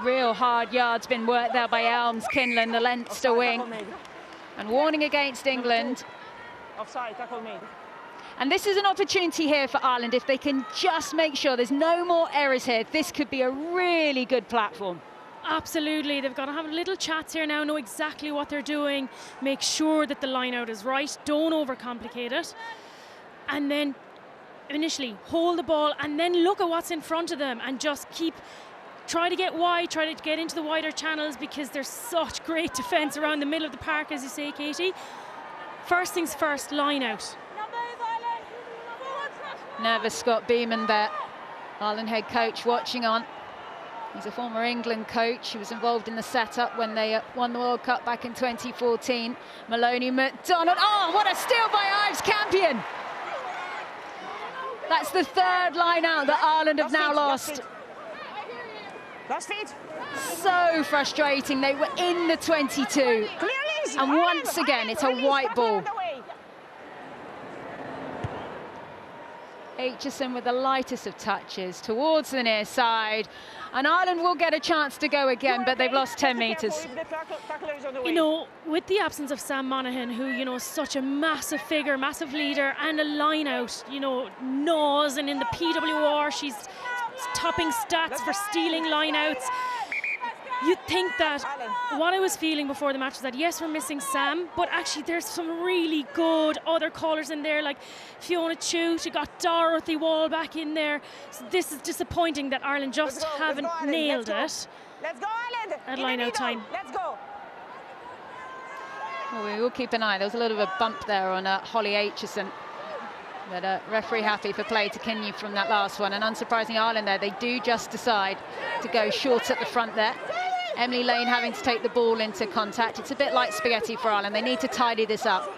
Real hard yards been worked there by Elms Kinlan, the Leinster wing. And warning against England. Offside, tackle made. And this is an opportunity here for Ireland. If they can just make sure there's no more errors here, this could be a really good platform. Absolutely, they've got to have little chats here now, know exactly what they're doing, make sure that the line out is right, don't overcomplicate it, and then initially hold the ball and then look at what's in front of them and just try to get wide, try to get into the wider channels, because there's such great defence around the middle of the park, as you say, Katie. First things first, line out. Nervous Scott Beeman there, Ireland head coach, watching on. He's a former England coach. He was involved in the setup when they won the World Cup back in 2014. Maloney McDonald. Oh, what a steal by Ives Campion! That's the third line out that Ireland have now lost. Last feet. So frustrating. They were in the 22. And once again, it's a white ball. Aitchison with the lightest of touches towards the near side. And Ireland will get a chance to go again, but they've lost 10 metres. You know, with the absence of Sam Monaghan, who, you know, is such a massive figure, massive leader, and a line-out, you know, Naws, and in the PWR, she's topping stats for stealing line-outs. You'd think that what I was feeling before the match was that, yes, we're missing Sam, but actually there's some really good other callers in there, like Fiona Chute. You got Dorothy Wall back in there. So this is disappointing that Ireland just haven't nailed it. Let's go, Ireland! At line-out time. Let's go! Well, we will keep an eye. There was a little bit of a bump there on Holly Aitchison. But referee happy for play to continue from that last one. And unsurprisingly, Ireland there, they do just decide to go short at the front there. Emily Lane having to take the ball into contact. It's a bit like spaghetti for Ireland. They need to tidy this up.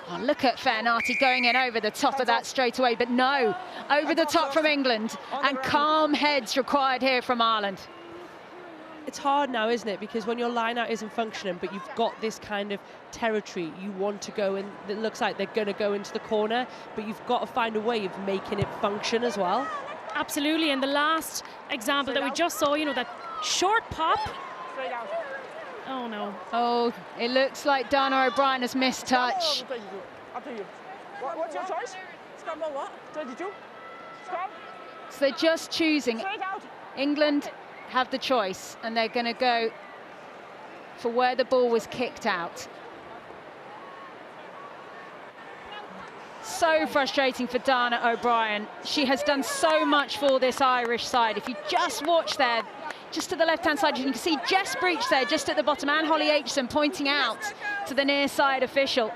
Oh, look at Fairnati going in over the top of that straight away. But no, over the top from England. And calm heads required here from Ireland. It's hard now, isn't it? Because when your line-out isn't functioning, but you've got this kind of territory, you want to go in. It looks like they're going to go into the corner, but you've got to find a way of making it function as well. Absolutely, and the last example that we just saw, you know, that short pop. Oh no. Oh, it looks like Dana O'Brien has missed touch. Up to you. What's your choice? Scrum or what? 22? Scrum? So they're just choosing. Straight out. England have the choice, and they're going to go for where the ball was kicked out. So frustrating for Dana O'Brien. She has done so much for this Irish side. If you just watch there, just to the left-hand side, you can see Jess Breach there, just at the bottom, and Holly Aitchison pointing out to the near side official,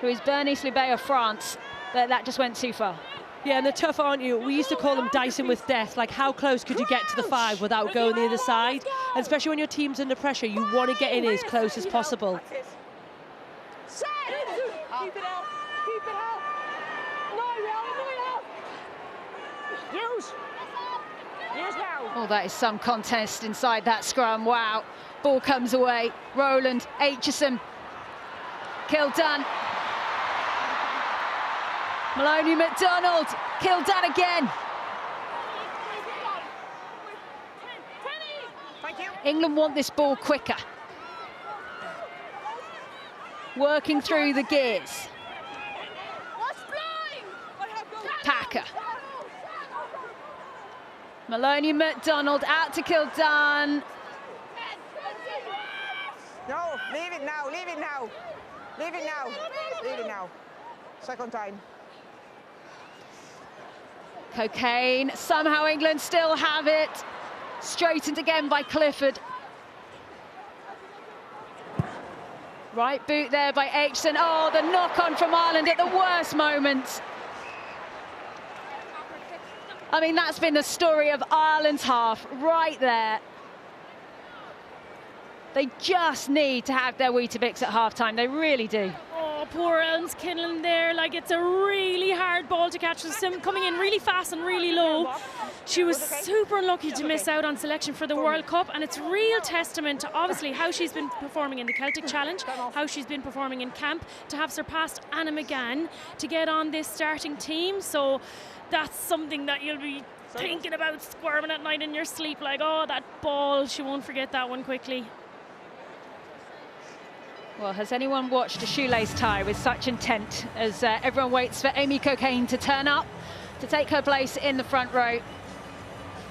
who is Bernice Lubé of France, that just went too far. Yeah, and they're tough, aren't you? We used to call them dicing with death. Like, how close could you get to the 5 without going the other side? And especially when your team's under pressure, you want to get in as close as possible. Keep it out. Keep it out. No, Use now. Oh, that is some contest inside that scrum. Wow. Ball comes away. Rowland, Aitchison, Kildunn. Maloney McDonald, Kildunn again. Thank you. England want this ball quicker. Working through the gears. Packer. Maloney McDonald out to Kildunn. No, leave it now, leave it now. Leave it now, leave it now. Second time. Cocaine, somehow England still have it. Straightened again by Clifford. Right boot there by Aitchison. Oh, the knock-on from Ireland at the worst moment. I mean, that's been the story of Ireland's half right there. They just need to have their Weetabix at half-time. They really do. Oh, poor Elms Kinlan there. Like, it's a really hard ball to catch. Coming in really fast and really low. She was super unlucky to miss out on selection for the World Cup, and it's real testament to obviously how she's been performing in the Celtic Challenge, how she's been performing in camp, to have surpassed Anna McGann to get on this starting team. So that's something that you'll be thinking about, squirming at night in your sleep, like, oh, that ball, she won't forget that one quickly. Well, has anyone watched a shoelace tie with such intent as everyone waits for Amy Cocaine to turn up to take her place in the front row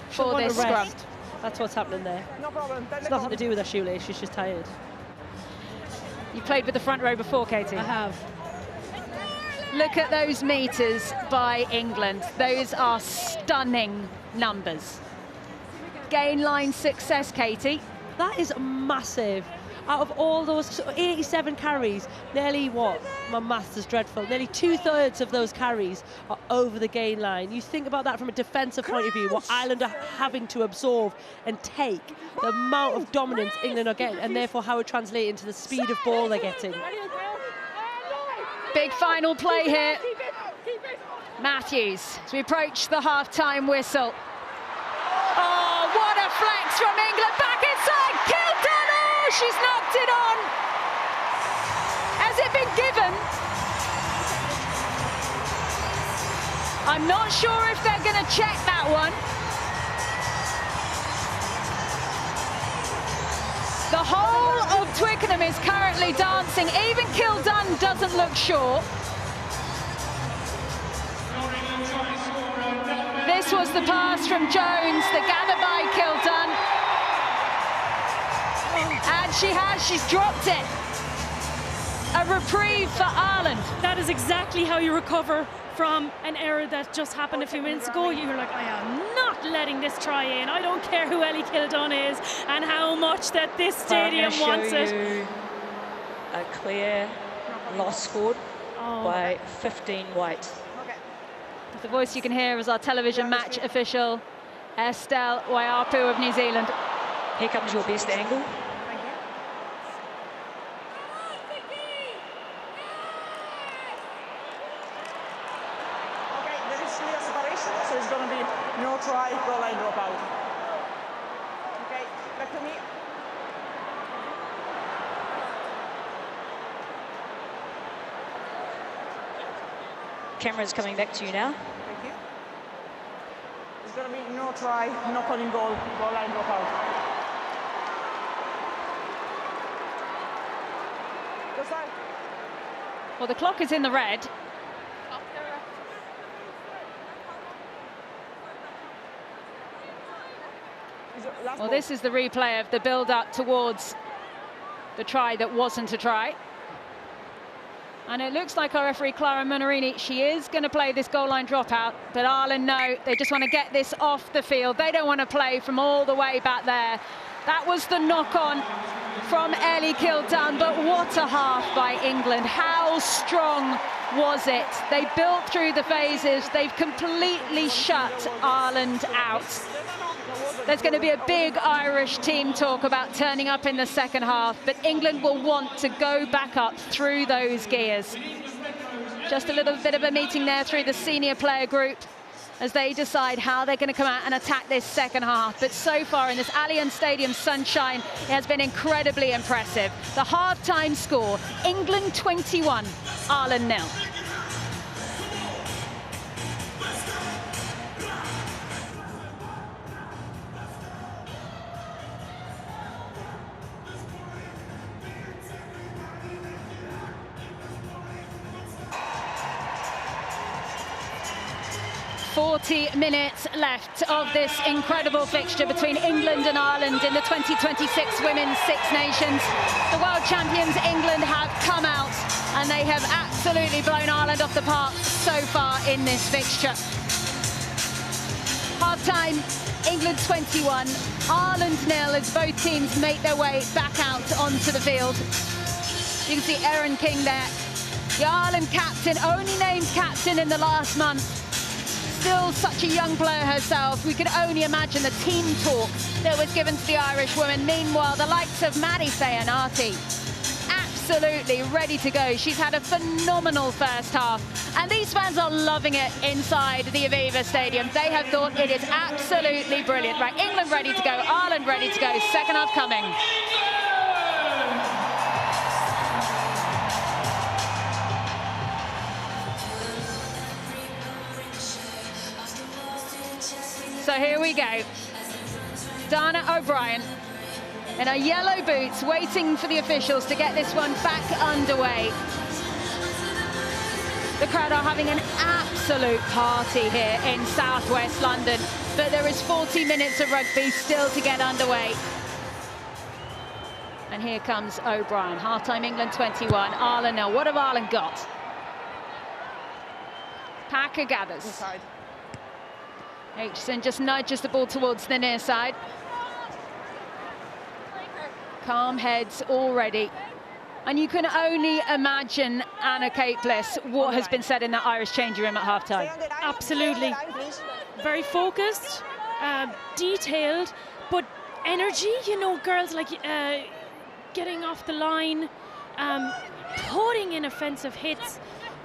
for this scrum? That's what's happening there. No problem. It's nothing to do with her shoelace, she's just tired. You played with the front row before, Katie. I have. Look at those meters by England. Those are stunning numbers. Gain line success, Katie. That is massive. Out of all those 87 carries, nearly what? My maths is dreadful. Nearly 2/3 of those carries are over the gain line. You think about that from a defensive point of view, what Ireland are having to absorb and take, the amount of dominance England are getting, and therefore how it translates into the speed of ball they're getting. Big final play here. Matthews, as we approach the half-time whistle. Oh, what a flex from England, back inside, Kilton, oh, she's knocked it on. Has it been given? I'm not sure if they're going to check that one. The whole of Twickenham is currently dancing. Even Kildun doesn't look sure. This was the pass from Jones, the gather by Kildun. And she's dropped it. A reprieve for Ireland. That is exactly how you recover from an error that just happened a few minutes ago. You're like, I am not letting this try in. I don't care who Ellie Kildun is and how much that this stadium wants it. A clear loss scored by 15 white. The voice you can hear is our television match official, Estelle Waiapu of New Zealand. Here comes your best angle. Okay, there is clear separation, so it's going to be no try, goal line dropout. Okay, back to me. Camera's coming back to you now. Thank you. It's going to be no try, no calling goal, goal line dropout. Just like. Well, the clock is in the red. Well, this is the replay of the build-up towards the try that wasn't a try. And it looks like our referee, Clara Monarini, she is going to play this goal line dropout. But Ireland, no, they just want to get this off the field. They don't want to play from all the way back there. That was the knock-on from Ellie Kildun, but what a half by England. How strong was it? They built through the phases. They've completely shut Ireland out. There's going to be a big Irish team talk about turning up in the second half, but England will want to go back up through those gears. Just a little bit of a meeting there through the senior player group as they decide how they're going to come out and attack this second half. But so far in this Allianz Stadium sunshine, it has been incredibly impressive. The half-time score, England 21, Ireland 0. .40 minutes left of this incredible fixture between England and Ireland in the 2026 Women's Six Nations. The world champions England have come out and they have absolutely blown Ireland off the park so far in this fixture. Half-time, England 21, Ireland 0 as both teams make their way back out onto the field. You can see Erin King there, the Ireland captain, only named captain in the last month. Still such a young player herself. We could only imagine the team talk that was given to the Irish women. Meanwhile, the likes of Maddie Feyanati, absolutely ready to go. She's had a phenomenal first half. And these fans are loving it inside the Aviva Stadium. They have thought it is absolutely brilliant. Right, England ready to go, Ireland ready to go. Second half coming. So here we go. Dana O'Brien in her yellow boots, waiting for the officials to get this one back underway. The crowd are having an absolute party here in southwest London. but there is 40 minutes of rugby still to get underway. And here comes O'Brien. Half-time England 21, Ireland 0. What have Ireland got? Packer gathers. Inside. Aitchison just nudges the ball towards the near side. Calm heads already. And you can only imagine, Anna Kate Bliss, what has been said in that Irish changing room at half-time. Absolutely. Very focused, detailed, but energy, you know, girls like getting off the line, putting in offensive hits,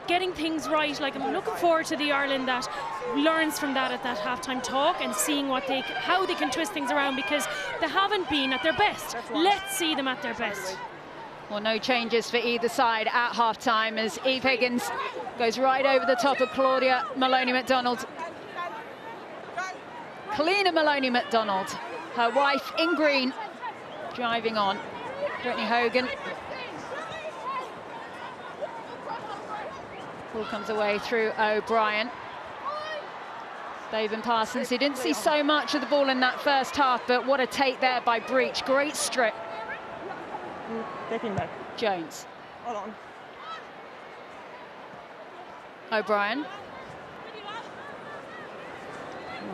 getting things right. Like, I'm looking forward to the Ireland that learns from that at that halftime talk and seeing how they can twist things around, because they haven't been at their best. Let's see them at their best. Well, no changes for either side at halftime as Eve Higgins goes right over the top of Claudia Maloney-McDonald. Kalina Maloney-McDonald, her wife in green, driving on. Brittany Hogan. Ball comes away through O'Brien. Bevan Parsons, he didn't see so much of the ball in that first half, but what a take there by Breach. Great strip. Taking back. Jones. Hold on. O'Brien.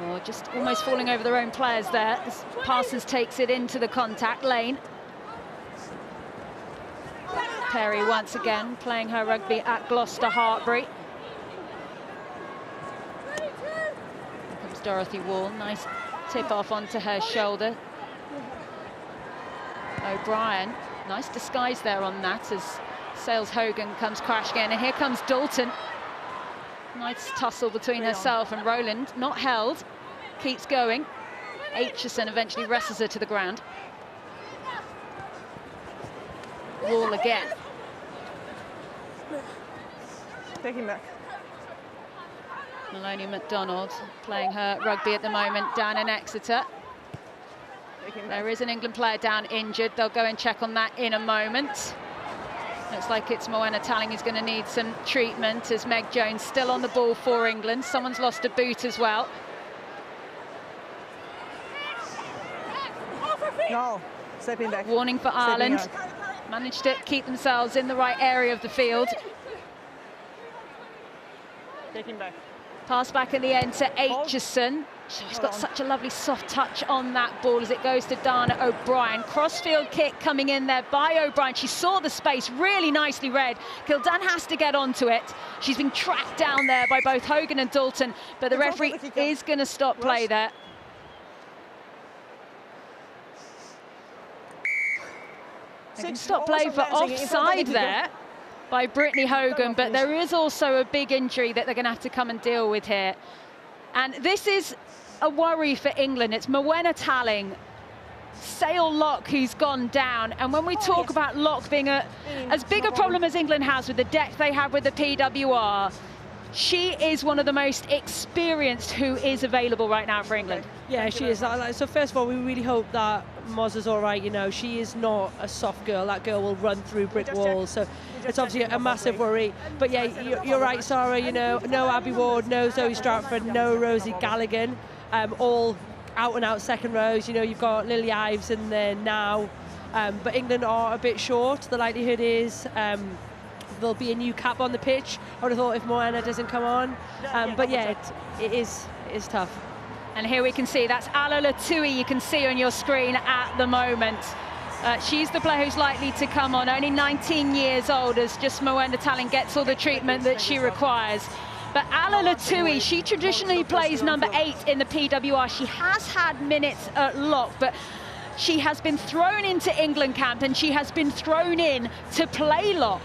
Oh, just almost falling over their own players there as Parsons takes it into the contact lane. Perry once again playing her rugby at Gloucester Hartbury. Here comes Dorothy Wall, nice tip off onto her shoulder. O'Brien, nice disguise there on that as Sales Hogan comes crashing in, and here comes Dalton. Nice tussle between herself and Rowland, not held, keeps going. Aitchison eventually wrestles her to the ground. Wall again. Taking back. Maloney-McDonald playing her rugby at the moment down in Exeter. There is an England player down injured. They'll go and check on that in a moment. Looks like it's Moena Talling who's going to need some treatment as Meg Jones still on the ball for England. Someone's lost a boot as well. No, stepping back. Warning for Ireland. Managed to keep themselves in the right area of the field. Taking back. Pass back in the end to Aitchison. She's got such a lovely soft touch on that ball as it goes to Dana O'Brien. Crossfield kick coming in there by O'Brien. She saw the space, really nicely read. Kildan has to get onto it. She's been tracked down there by both Hogan and Dalton, but the referee is going to stop play there. Stop play for offside there by Brittany Hogan, but there is also a big injury that they're going to have to come and deal with here. And this is a worry for England. It's Moena Talling, Sale Locke who's gone down. And when we talk about Locke being as big a problem as England has with the depth they have with the PWR, she is one of the most experienced who is available right now for England. Yeah, she is. So first of all, we really hope that Moz is all right. You know, she is not a soft girl. That girl will run through brick walls. So it's obviously a massive worry. But yeah, you're right, Sarah. You know, no Abby Ward, no Zoe Stratford, no Rosie Galligan. All out and out second rows. You know, you've got Lily Ives in there now. But England are a bit short. The likelihood is there'll be a new cap on the pitch. I would have thought if Moena doesn't come on. But yeah, it is tough. And here we can see that's Ala Latui. You can see on your screen at the moment. She's the player who's likely to come on, only 19 years old, as just Moena Talling gets all the treatment that she requires. But Ala Latui, she traditionally plays number 8 in the PWR. She has had minutes at lock, but she has been thrown into England camp and she has been thrown in to play lock.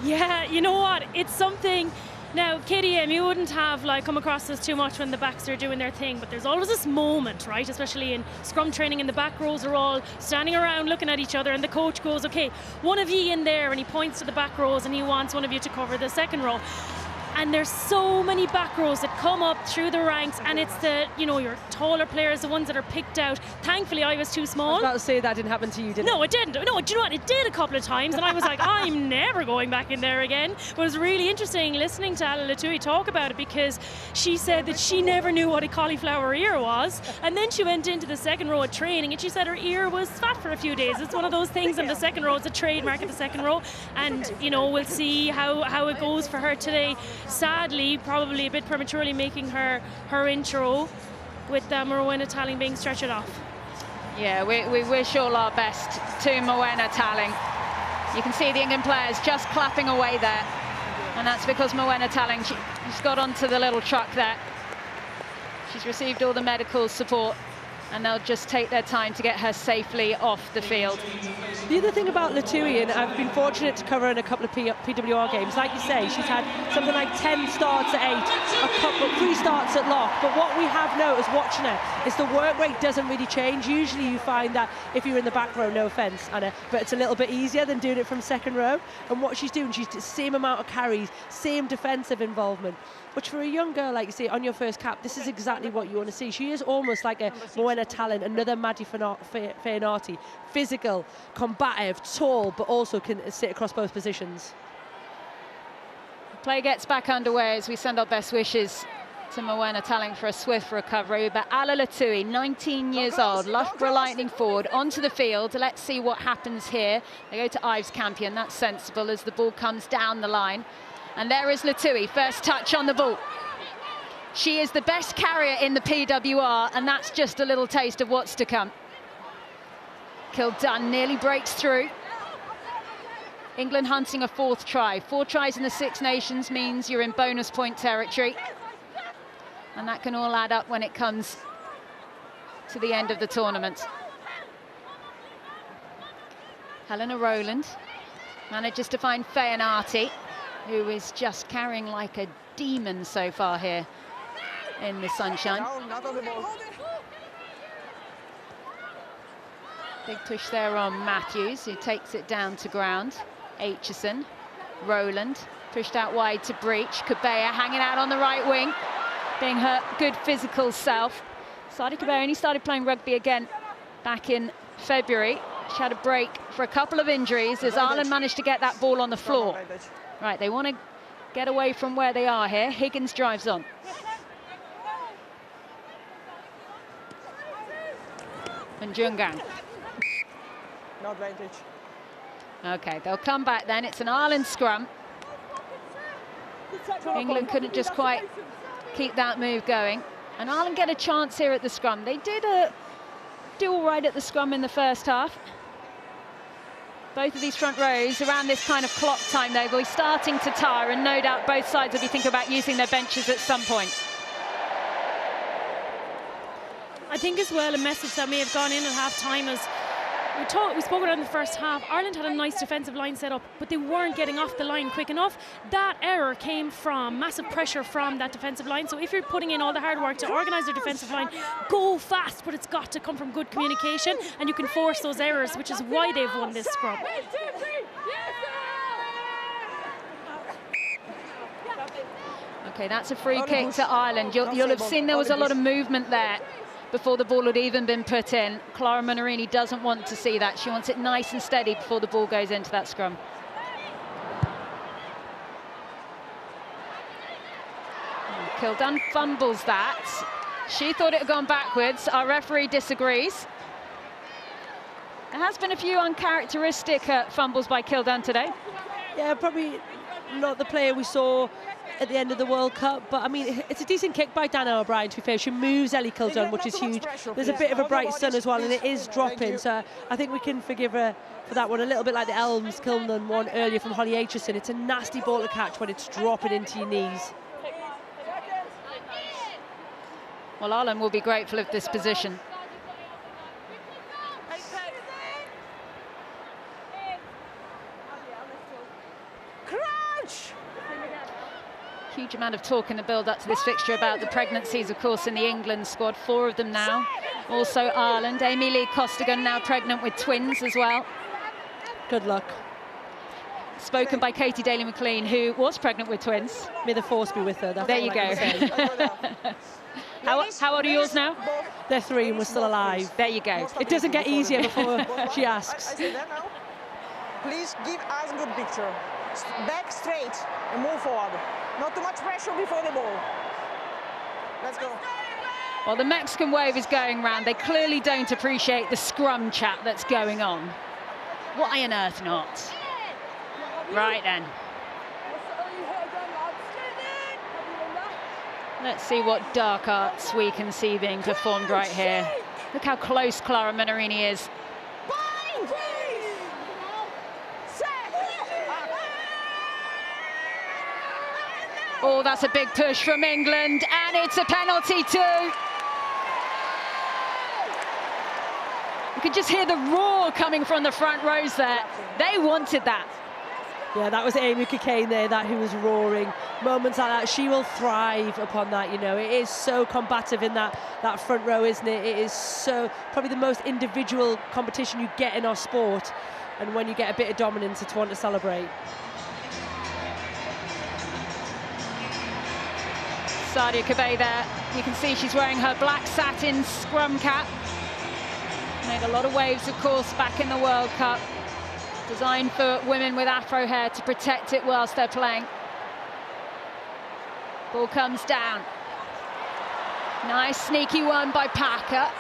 Yeah, you know what? It's something. Now, KDM, you wouldn't have come across this too much when the backs are doing their thing, but there's always this moment, right? Especially in scrum training, and the back rows are all standing around looking at each other, and the coach goes, okay, one of you in there, and he points to the back rows and he wants one of you to cover the second row. And there's so many back rows that come up through the ranks, and it's the, you know, your taller players, the ones that are picked out. Thankfully, I was too small. I was about to say that didn't happen to you, did it? No, it didn't. No, do you know what? It did a couple of times, and I was like, I'm never going back in there again. But it was really interesting listening to Ala Latui talk about it, because she said that she never knew what a cauliflower ear was, and then she went into the second row at training, and she said her ear was fat for a few days. It's one of those things in the second row. It's a trademark of the second row, and you know, we'll see how it goes for her today. Sadly, probably a bit prematurely making her intro, with Morwenna Talling being stretched off. Yeah, we wish all our best to Morwenna Talling. You can see the England players just clapping away there, and that's because Morwenna Talling, she's got onto the little truck there. She's received all the medical support, and they'll just take their time to get her safely off the field. The other thing about Latui, and I've been fortunate to cover in a couple of PWR games, like you say, she's had something like 10 starts at 8, 3 starts at lock. But what we have noticed watching her is the work rate doesn't really change. Usually you find that if you're in the back row, no offence, Anna, but it's a little bit easier than doing it from second row. And what she's doing, she's the same amount of carries, same defensive involvement. Which for a young girl, like you say, on your first cap, this is exactly what you want to see. She is almost like a Morwenna Talling, another Maddie Feanati. Physical, combative, tall, but also can sit across both positions. Play gets back underway as we send our best wishes to Morwenna Talling for a swift recovery. But Ala Latui, 19 years old, Loughborough Lightning forward, onto the field. Let's see what happens here. They go to Ives Campion. That's sensible as the ball comes down the line. And there is Latui, first touch on the ball. She is the best carrier in the PWR, and that's just a little taste of what's to come. Kildunn nearly breaks through. England hunting a 4th try. 4 tries in the Six Nations means you're in bonus point territory. And that can all add up when it comes to the end of the tournament. Helena Rowland manages to find Feanati, who is just carrying like a demon so far here in the sunshine. Big push there on Matthews, who takes it down to ground. Aitchison, Rowland, pushed out wide to Breach. Kubea hanging out on the right wing, being her good physical self. Sadi Kubea only started playing rugby again back in February. She had a break for a couple of injuries as Ireland managed to get that ball on the floor. Right, they want to get away from where they are here. Higgins drives on. And Jungang. No advantage. Okay, they'll come back then. It's an Ireland scrum. England couldn't just quite keep that move going. And Ireland get a chance here at the scrum. They did do all right at the scrum in the first half. Both of these front rows around this kind of clock time, though, will be starting to tire, and no doubt both sides will be thinking about using their benches at some point. I think as well a message that may have gone in at half-time is, we spoke about it in the first half, Ireland had a nice defensive line set up, but they weren't getting off the line quick enough. That error came from massive pressure from that defensive line. So if you're putting in all the hard work to organise your defensive line, go fast, but it's got to come from good communication, and you can force those errors, which is why they've won this scrum. Okay, that's a free kick to Ireland. You'll have seen there was a lot of movement there before the ball had even been put in. Clara Monarini doesn't want to see that. She wants it nice and steady before the ball goes into that scrum. Kildunn fumbles that. She thought it had gone backwards. Our referee disagrees. There has been a few uncharacteristic fumbles by Kildunn today. Yeah, probably not the player we saw at the end of the World Cup, but I mean, it's a decent kick by Dana O'Brien, to be fair. She moves Ellie Kildunn, which is huge. There's a bit of a bright sun as well, and it is dropping, so I think we can forgive her for that one, a little bit like the Elms Kilman one earlier from Holly Aitchison. It's a nasty ball to catch when it's dropping into your knees. Well, Ireland will be grateful of this position. Huge amount of talk in the build-up to this fixture about the pregnancies, of course, in the England squad. 4 of them now. Also Ireland. Amy Lee Costigan now pregnant with twins as well. Good luck. spoken by Katie Daly-McLean, who was pregnant with twins. May the force be with her. That's There all you I go. can say. How old are yours now? They're 3 and we're still alive. There you go. It doesn't get easier before she I asks. say that now. Please give us a good picture. Back straight and move forward. Not too much pressure before the ball. Let's go. Well, the Mexican wave is going round. They clearly don't appreciate the scrum chat that's going on. Why on earth not? Right then. Let's see what dark arts we can see being performed right here. Look how close Clara Manarini is. Oh, that's a big push from England, and it's a penalty too. You could just hear the roar coming from the front rows there. They wanted that. Yeah, that was Amy Cockayne there, that who was roaring. Moments like that, she will thrive upon that, you know. It is so combative in that front row, isn't it? It is so, probably the most individual competition you get in our sport. And when you get a bit of dominance, it's one to celebrate. Sadia Kebay there. You can see she's wearing her black satin scrum cap. Made a lot of waves, of course, back in the World Cup. Designed for women with afro hair to protect it whilst they're playing. Ball comes down. Nice sneaky one by Packer.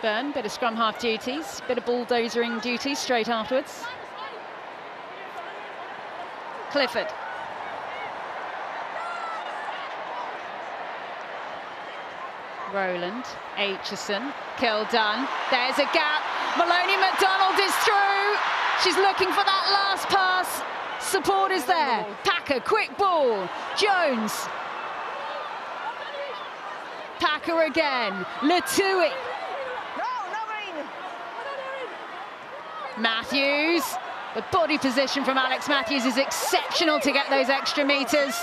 Byrne, bit of scrum half duties, bit of bulldozering duties straight afterwards. Clifford. Rowland, Aitchison, Kildunn, there's a gap, Maloney McDonald is through, she's looking for that last pass, support is there, Packer, quick ball, Jones, Packer again, Latui, Matthews, the body position from Alex Matthews is exceptional to get those extra metres.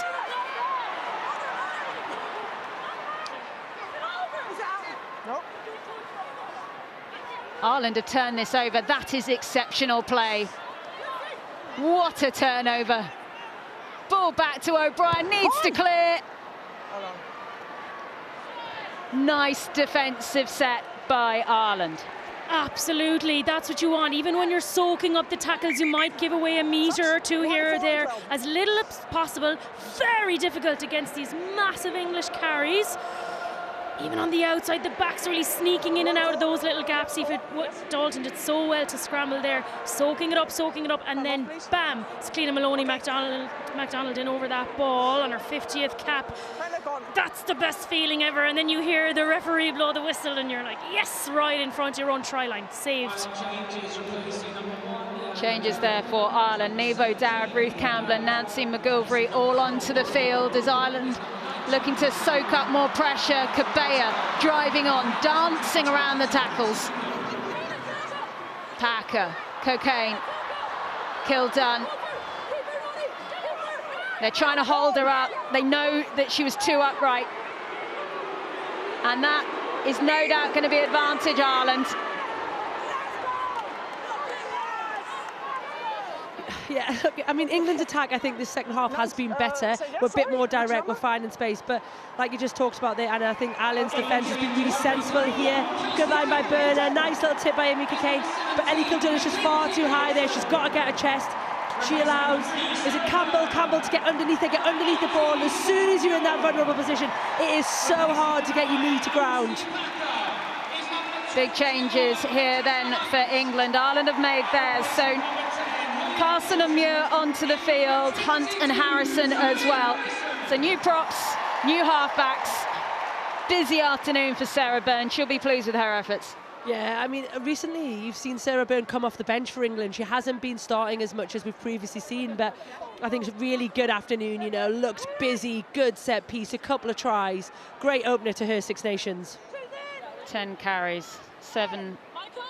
Ireland have turned this over. That is exceptional play. What a turnover. Ball back to O'Brien, needs to clear. Nice defensive set by Ireland. Absolutely, that's what you want. Even when you're soaking up the tackles, you might give away a metre or two here or there. As little as possible. Very difficult against these massive English carries. Even on the outside, the back's really sneaking in and out of those little gaps. See if Dalton did so well to scramble there, soaking it up, and then bam, it's Cleena Maloney MacDonald in over that ball on her 50th cap. That's the best feeling ever. And then you hear the referee blow the whistle, and you're like, yes, right in front of your own try line, saved. Changes there for Ireland. Nevo Dowd, Ruth Campbell, and Nancy McGilvery all onto the field as Ireland looking to soak up more pressure. Kebaya driving on, dancing around the tackles. Packer, Cockayne, Kildunn. They're trying to hold her up. They know that she was too upright. And that is no doubt going to be advantage Ireland. Yeah, I mean, England's attack, I think this second half has been better. We're a bit more direct, we're finding space. But like you just talked about there, Anna, I think Ireland's defence has been really sensible here. Good line by Burner, nice little tip by Amy Cockayne. But Ellie Kildunn is just far too high there. She's got to get her chest. She allows, is it Campbell to get underneath the ball. As soon as you're in that vulnerable position, it is so hard to get your knee to ground. Big changes here then for England. Ireland have made theirs, so Carson and Muir onto the field, Hunt and Harrison as well. So new props, new halfbacks. Busy afternoon for Sarah Byrne. She'll be pleased with her efforts. Yeah, I mean, recently you've seen Sarah Byrne come off the bench for England. She hasn't been starting as much as we've previously seen, but I think it's a really good afternoon, you know, looks busy, good set piece, a couple of tries. Great opener to her Six Nations. 10 carries, 7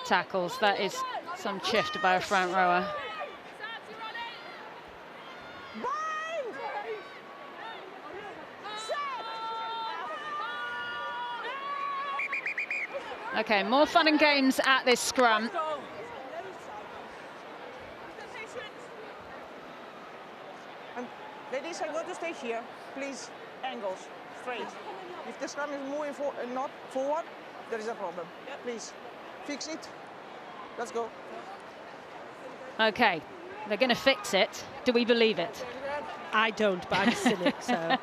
tackles. That is some shift by a front rower. Okay, more fun and games at this scrum. Please, I'm going to stay here. Please, angles, straight. If the scrum is moving not forward, there is a problem. Please, fix it. Let's go. Okay, they're going to fix it. Do we believe it? I don't, but I'm a cynic, so.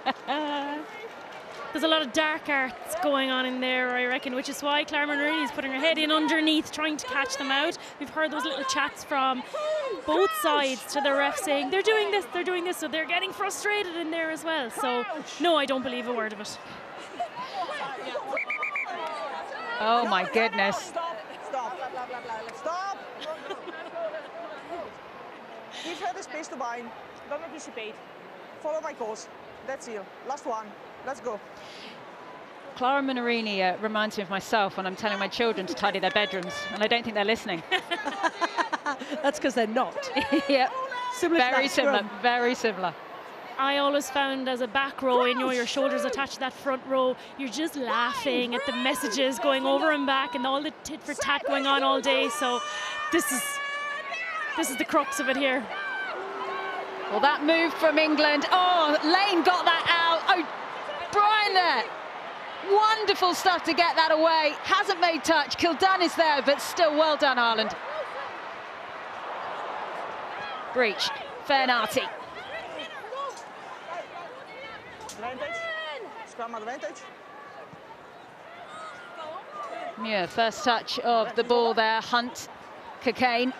There's a lot of dark arts going on in there, I reckon, which is why Clara Marini is putting her head in underneath, trying to catch them out. We've heard those little chats from both sides to the ref saying, they're doing this, so they're getting frustrated in there as well. So, no, I don't believe a word of it. Oh, my goodness. Stop. Stop. Give her the space to bind. Don't anticipate. Follow my course. That's it. Last one. Let's go. Clara Marini reminds me of myself when I'm telling my children to tidy their bedrooms, and I don't think they're listening. That's because they're not. Yeah, Very similar. Very similar. I always found as a back row, your shoulders attached to that front row, you're just laughing at the messages going over and back and all the tit for tat going on all day. So this is the crux of it here. Well, that move from England. Oh, Lane got that out. Oh, Brian there. Wonderful stuff to get that away. Hasn't made touch. Kildun is there, but still well done, Ireland. Breach. Fernati. Advantage. Scrum advantage. Yeah, first touch of the ball there. Hunt, Cockayne.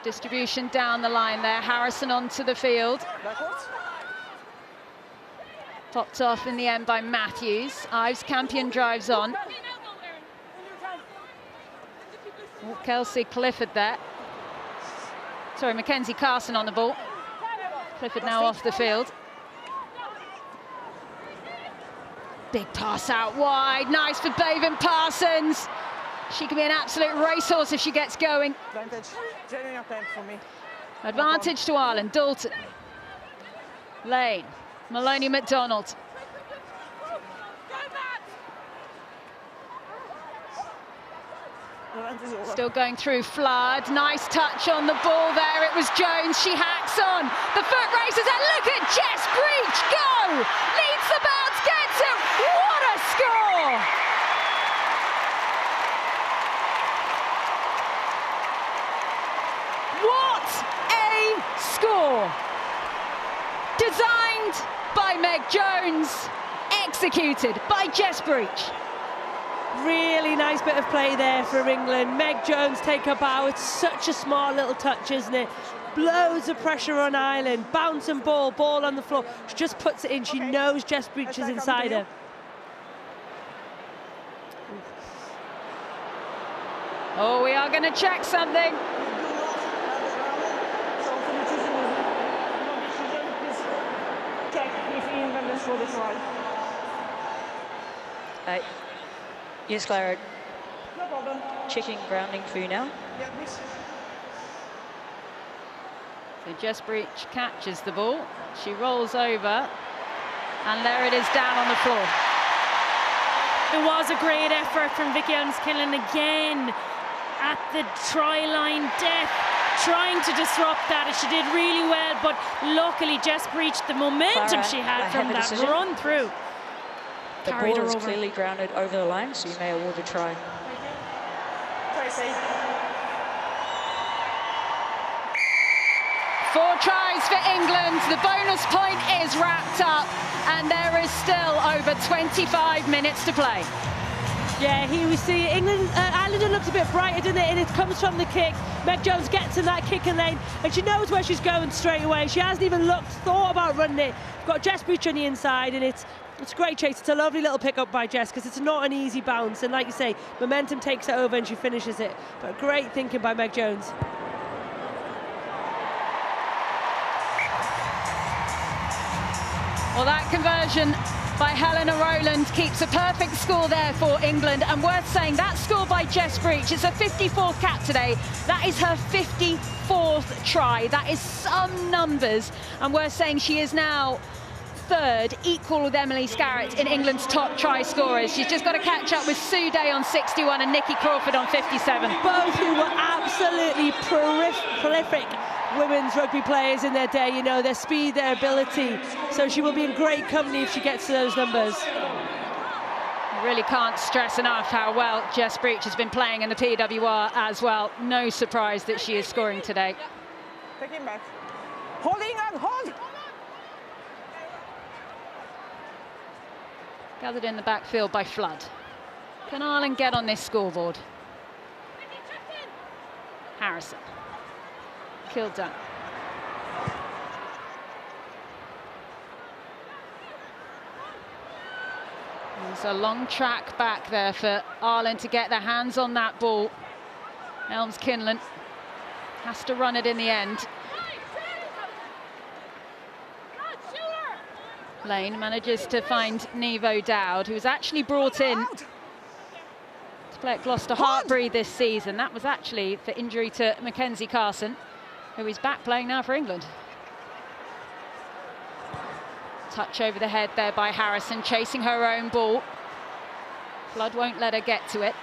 Distribution down the line there. Harrison onto the field. Backwards. Popped off in the end by Matthews. Ives Campion drives on. Oh, Kelsey Clifford there. Sorry, Mackenzie Carson on the ball. Clifford now off the field. Big pass out wide. Nice for Bevan Parsons. She can be an absolute racehorse if she gets going. Advantage. Genuine attempt for me. Advantage to Ireland. Dalton. Lane. Maloney McDonald. Still going through Flood. Nice touch on the ball there. It was Jones. She hacks on. The foot races and look at Jess Breach go! Leads the bounce, gets it. What a score! What a score! Designed by Meg Jones, executed by Jess Breach. Really nice bit of play there for England. Meg Jones take her bow. It's such a smart little touch, isn't it? Loads of pressure on Ireland. Bouncing ball on the floor. She just puts it in. She knows Jess Breach is inside her. Oh, we are going to check something. Check if England is for this one. Yes, Clara. No problem. Checking grounding for you now. Yeah, please. So Jess Breach catches the ball. She rolls over. And there it is down on the floor. It was a great effort from Vicky Evans-Killen again at the try line death, trying to disrupt that. She did really well, but luckily Jess Breach, the momentum she had from that run through. The ball is clearly grounded over the line, so you may award a try. Try safe. 4 tries for England. The bonus point is wrapped up, and there is still over 25 minutes to play. Yeah, here we see England. Ireland looks a bit brighter, doesn't it? And it comes from the kick. Meg Jones gets in that kicking lane, and she knows where she's going straight away. She hasn't even thought about running it. Got Jess Breach on the inside, and it's a great chase. It's a lovely little pick-up by Jess, because it's not an easy bounce. And like you say, momentum takes it over, and she finishes it. But great thinking by Meg Jones. Well, that conversion by Helena Rowland keeps a perfect score there for England. And worth saying, that score by Jess Breach, it's her 54th cap today. That is her 54th try. That is some numbers. And worth saying, she is now third, equal with Emily Scarrett in England's top try scorers. She's just got to catch up with Sue Day on 61 and Nikki Crawford on 57. Both who were absolutely prolific women's rugby players in their day, you know, their speed, their ability. So she will be in great company if she gets to those numbers. I really can't stress enough how well Jess Breach has been playing in the PWR as well. No surprise that she is scoring today. Take him back. Holding on, hold! Gathered in the backfield by Flood. Can Ireland get on this scoreboard? Harrison. Kildare. There's a long track back there for Ireland to get their hands on that ball. Elms Kinlan has to run it in the end. Lane manages to find Niamh O'Dowd, who was actually brought in to play at Gloucester Hartpury this season. That was actually for injury to Mackenzie Carson, who is back playing now for England. Touch over the head there by Harrison, chasing her own ball. Flood won't let her get to it.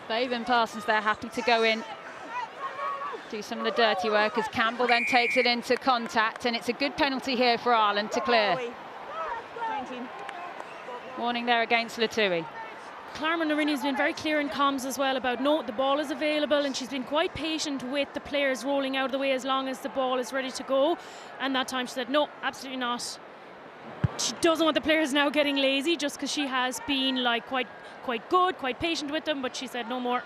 Bevan Parsons there, happy to go in, do some of the dirty work as Campbell then takes it into contact, and it's a good penalty here for Ireland to clear. Warning there against Latui. Clara Narini has been very clear in comms as well about no, the ball is available, and she's been quite patient with the players rolling out of the way as long as the ball is ready to go. And that time she said, no, absolutely not. She doesn't want the players now getting lazy, just because she has been like quite good, quite patient with them, but she said no more.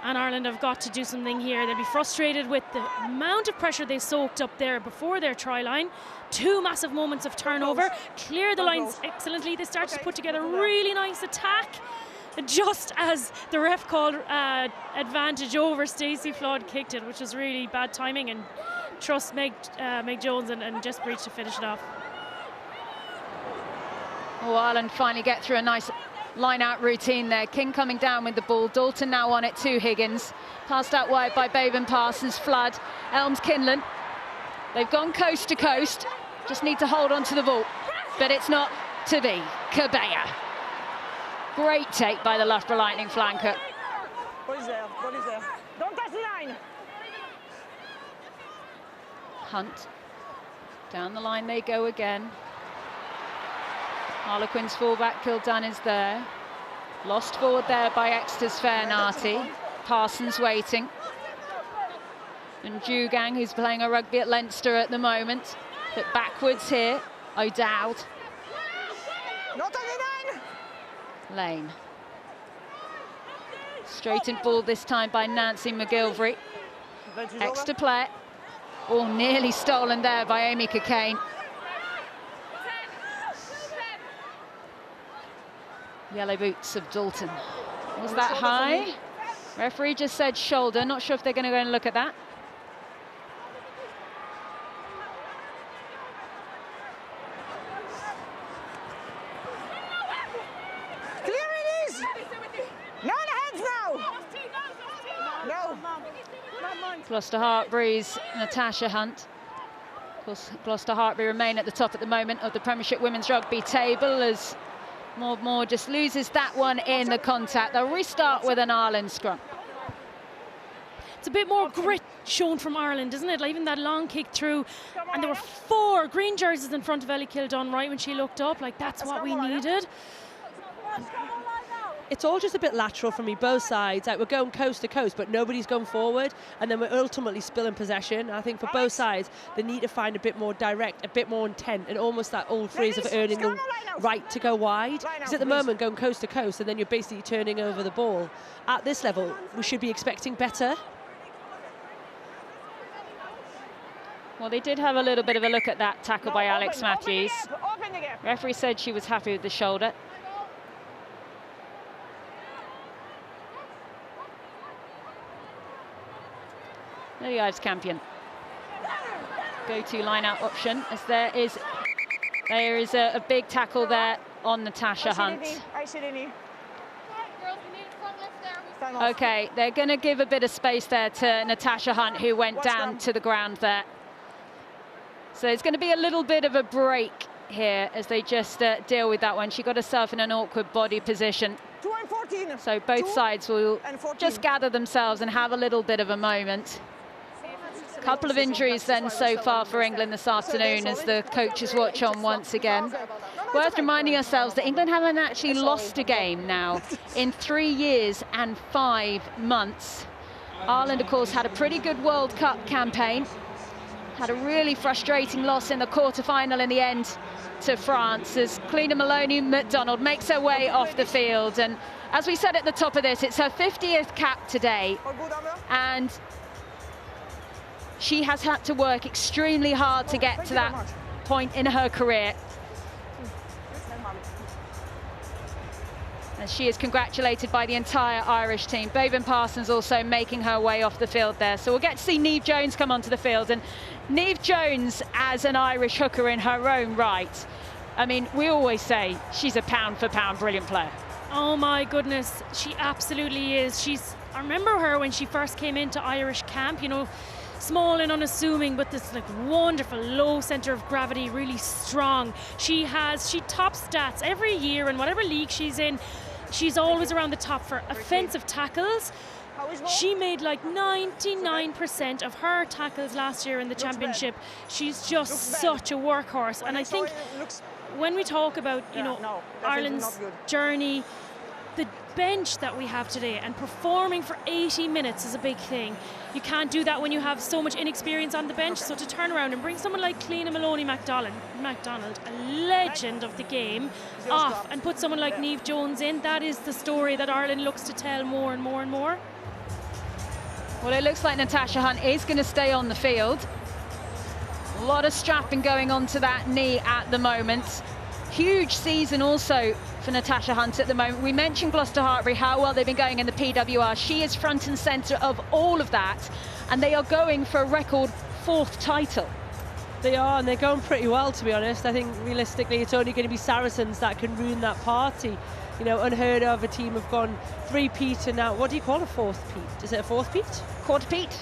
And Ireland have got to do something here. They'll be frustrated with the amount of pressure they soaked up there before their try line. Two massive moments of turnover. Clear the lines excellently. They started to put together a really nice attack. Just as the ref called advantage over, Stacey Flood kicked it, which was really bad timing, and trust Meg Jones and Jess Breach to finish it off. Oh, Ireland finally get through a nice line-out routine there. King coming down with the ball. Dalton now on it to Higgins. Passed out wide by Bevan Parsons. Flood, Elms Kinlan. They've gone coast to coast. Just need to hold on to the ball. But it's not to be. Cabella. Great take by the Loughborough Lightning flanker. What is there? What is there? Don't touch the line! Hunt. Down the line they go again. Harlequins fullback Kildare is there. Lost forward there by Exeter's Fairnarty. Parsons waiting. And Jugang, who's playing a rugby at Leinster at the moment. But backwards here, O'Dowd. Not on the line! Lane. Straightened ball this time by Nancy McGilvery. Exeter play. Oh, nearly stolen there by Amy Cockayne. Yellow boots of Dalton. Was that high? Referee just said shoulder. Not sure if they're going to go and look at that. Clear it is! No hands now! No. Gloucester Hartpury's Natasha Hunt. Of course, Gloucester Hartpury remain at the top at the moment of the Premiership Women's Rugby table as Maud just loses that one in the contact. They'll restart with an Ireland scrum. It's a bit more grit shown from Ireland, isn't it? Like even that long kick through, and there were 4 green jerseys in front of Ellie Kildare right when she looked up. Like that's what we needed. It's all just a bit lateral for me, both sides. Like we're going coast to coast, but nobody's going forward, and then we're ultimately spilling possession. I think for both sides, they need to find a bit more direct, a bit more intent, and almost that old phrase of earning the right to go wide. Because at the moment, going coast to coast, and then you're basically turning over the ball. At this level, we should be expecting better. Well, they did have a little bit of a look at that tackle by Alex Matthews. Referee said she was happy with the shoulder. The Ives Campion. Go-to line-out option, as there is a big tackle there on Natasha Hunt. I see the knee. Girls, we need front left there. Time off. Okay, they're going to give a bit of space there to Natasha Hunt, who went Watch down them. to the ground there. So it's going to be a little bit of a break here as they just deal with that one. She got herself in an awkward body position. 2 and 14. So both 2 sides will and 14. just gather themselves and have a little bit of a moment. Couple of injuries then so far for England this afternoon as the coaches watch on once again. Worth reminding ourselves that England haven't actually lost a game now in 3 years and 5 months. Ireland, of course, had a pretty good World Cup campaign. Had a really frustrating loss in the quarter-final in the end to France as Cliona Maloney McDonald makes her way off the field. And as we said at the top of this, it's her 50th cap today. And she has had to work extremely hard to get to that point in her career. And she is congratulated by the entire Irish team. Bevan Parsons also making her way off the field there. So we'll get to see Niamh Jones come onto the field. And Niamh Jones, as an Irish hooker in her own right, I mean, we always say she's a pound-for-pound brilliant player. Oh my goodness, she absolutely is. I remember her when she first came into Irish camp, you know, small and unassuming, but this like wonderful low center of gravity, really strong. She tops stats every year in whatever league she's in. She's always around the top for offensive tackles. She made like 99% of her tackles last year in the championship. She's just such a workhorse. And I think when we talk about, you know, Ireland's journey, the bench that we have today and performing for 80 minutes is a big thing. You can't do that when you have so much inexperience on the bench. So to turn around and bring someone like Cliona Maloney McDonald, a legend of the game, off and put someone like Niamh Jones in, that is the story that Ireland looks to tell more and more and more. Well, it looks like Natasha Hunt is going to stay on the field. A lot of strapping going on to that knee at the moment. Huge season also for Natasha Hunt at the moment. We mentioned Gloucester Hartbury, how well they've been going in the PWR. She is front and centre of all of that, and they are going for a record 4th title. They are, and they're going pretty well, to be honest. I think realistically it's only going to be Saracens that can ruin that party. You know, unheard of, a team have gone 3-peat and now, what do you call a 4th peat? Is it a 4th peat? Quarter-peat.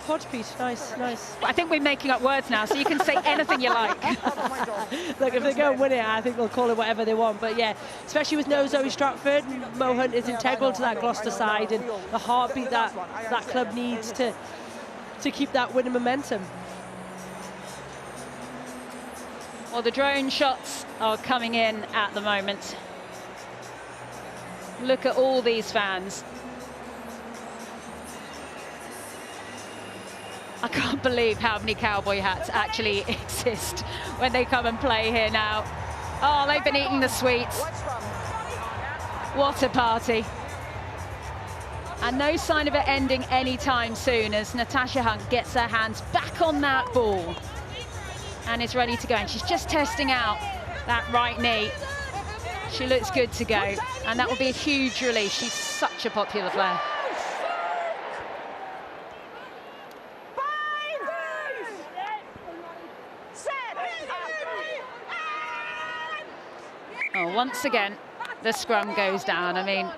Quarter-peat, nice. I think we're making up words now, so you can say anything you like. Look, if they go and win it, I think they'll call it whatever they want. But yeah, especially with no Zoe Stratford, Mo Hunt is integral to that Gloucester side and the heartbeat that club needs to keep that winning momentum. Well, the drone shots are coming in at the moment. Look at all these fans. I can't believe how many cowboy hats actually exist when they come and play here now. Oh, they've been eating the sweets. What a party. And no sign of it ending anytime soon as Natasha Hunt gets her hands back on that ball and is ready to go. And she's just testing out that right knee. She looks good to go, and that will be a huge release. She's such a popular player. Oh, once again, the scrum goes down. I mean,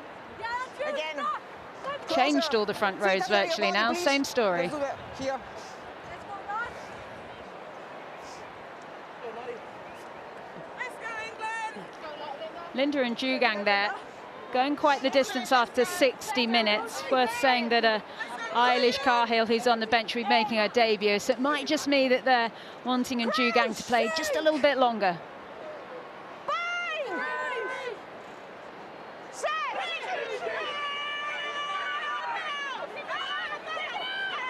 changed all the front rows virtually now. Same story. Linda and Jugang there, going quite the distance after 60 minutes. Worth saying that Eilish Cahill, who's on the bench, will be making her debut. So it might just mean that they're wanting and Jugang to play just a little bit longer.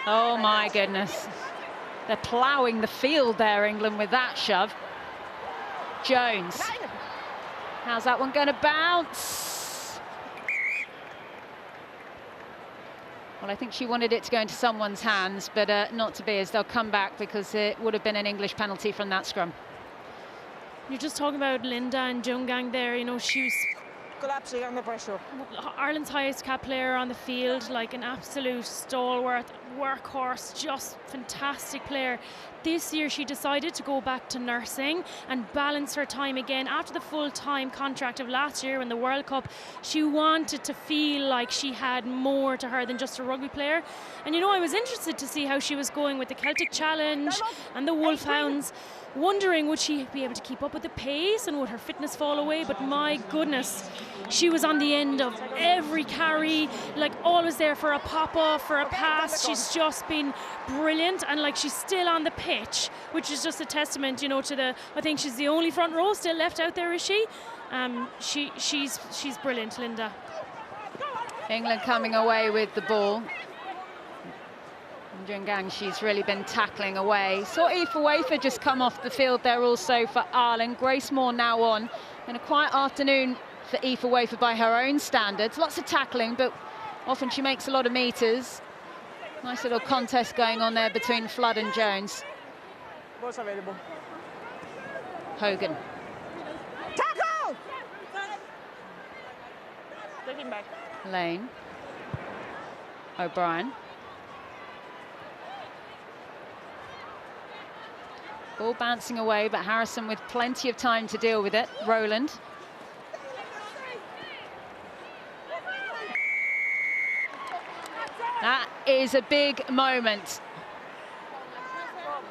Oh my goodness. They're ploughing the field there, England, with that shove. Jones. How's that one going to bounce? Well, I think she wanted it to go into someone's hands, but not to be, as they'll come back because it would have been an English penalty from that scrum. You're just talking about Linda and Jugang there, you know, she was collapsing under pressure. Ireland's highest cap player on the field, like an absolute stalwart, workhorse, just fantastic player. this year she decided to go back to nursing and balance her time again. After the full-time contract of last year in the World Cup, she wanted to feel like she had more to her than just a rugby player. And you know, I was interested to see how she was going with the Celtic Challenge and the Wolfhounds, wondering would she be able to keep up with the pace and would her fitness fall away. But my goodness, she was on the end of every carry, like always there for a pop-off, for a pass. She's just been brilliant, and like she's still on the pitch, which is just a testament, you know, to the, I think she's the only front row still left out there, is she? She's brilliant, Linda. England coming away with the ball. Jungang, she's really been tackling away. Saw Aoife Wafer just come off the field there also for Ireland. Grace Moore now on. And a quiet afternoon for Aoife Wafer by her own standards. Lots of tackling, but often she makes a lot of meters. Nice little contest going on there between Flood and Jones. Balls available. Hogan. Tackle! Take him back. Lane. O'Brien. Ball bouncing away, but Harrison with plenty of time to deal with it. Rowland. That is a big moment,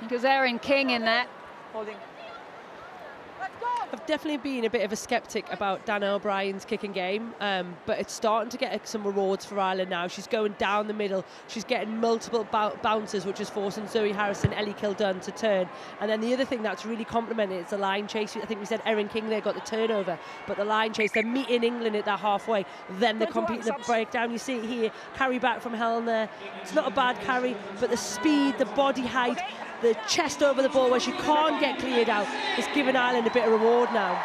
because Erin King in there. Holding. I've definitely been a bit of a sceptic about Dana O'Brien's kicking game, but it's starting to get some rewards for Ireland now. She's going down the middle. She's getting multiple bounces, which is forcing Zoe Harrison, Ellie Kildun to turn. And then the other thing that's really complimented is the line chase. I think we said Erin King there got the turnover, but the line chase, they're meeting England at that halfway. Then they're competing the breakdown. You see it here, carry back from Helen there. It's not a bad carry, but the speed, the body height, the chest over the ball where she can't get cleared out, is giving Ireland a bit of reward now.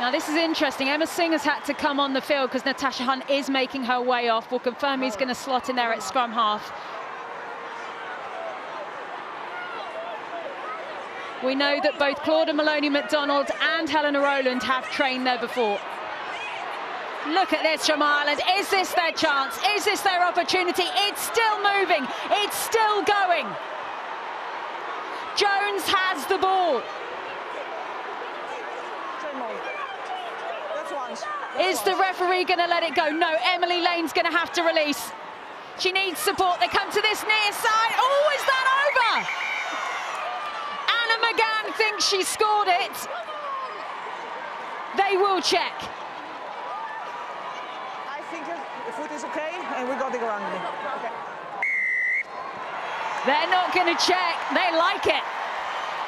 Now this is interesting. Emma Singh has had to come on the field because Natasha Hunt is making her way off. We'll confirm who's going to slot in there at scrum half. We know that both Claudia Maloney-McDonald and Helena Rowland have trained there before. Look at this from Ireland. Is this their chance? Is this their opportunity? It's still moving. It's still going. Jones has the ball. Is the referee going to let it go? No, Emily Lane's going to have to release. She needs support. They come to this near side. Oh, is that over? Anna McGann thinks she scored it. They will check. I think the foot is okay, and we got the ground. Okay. They're not going to check. They like it.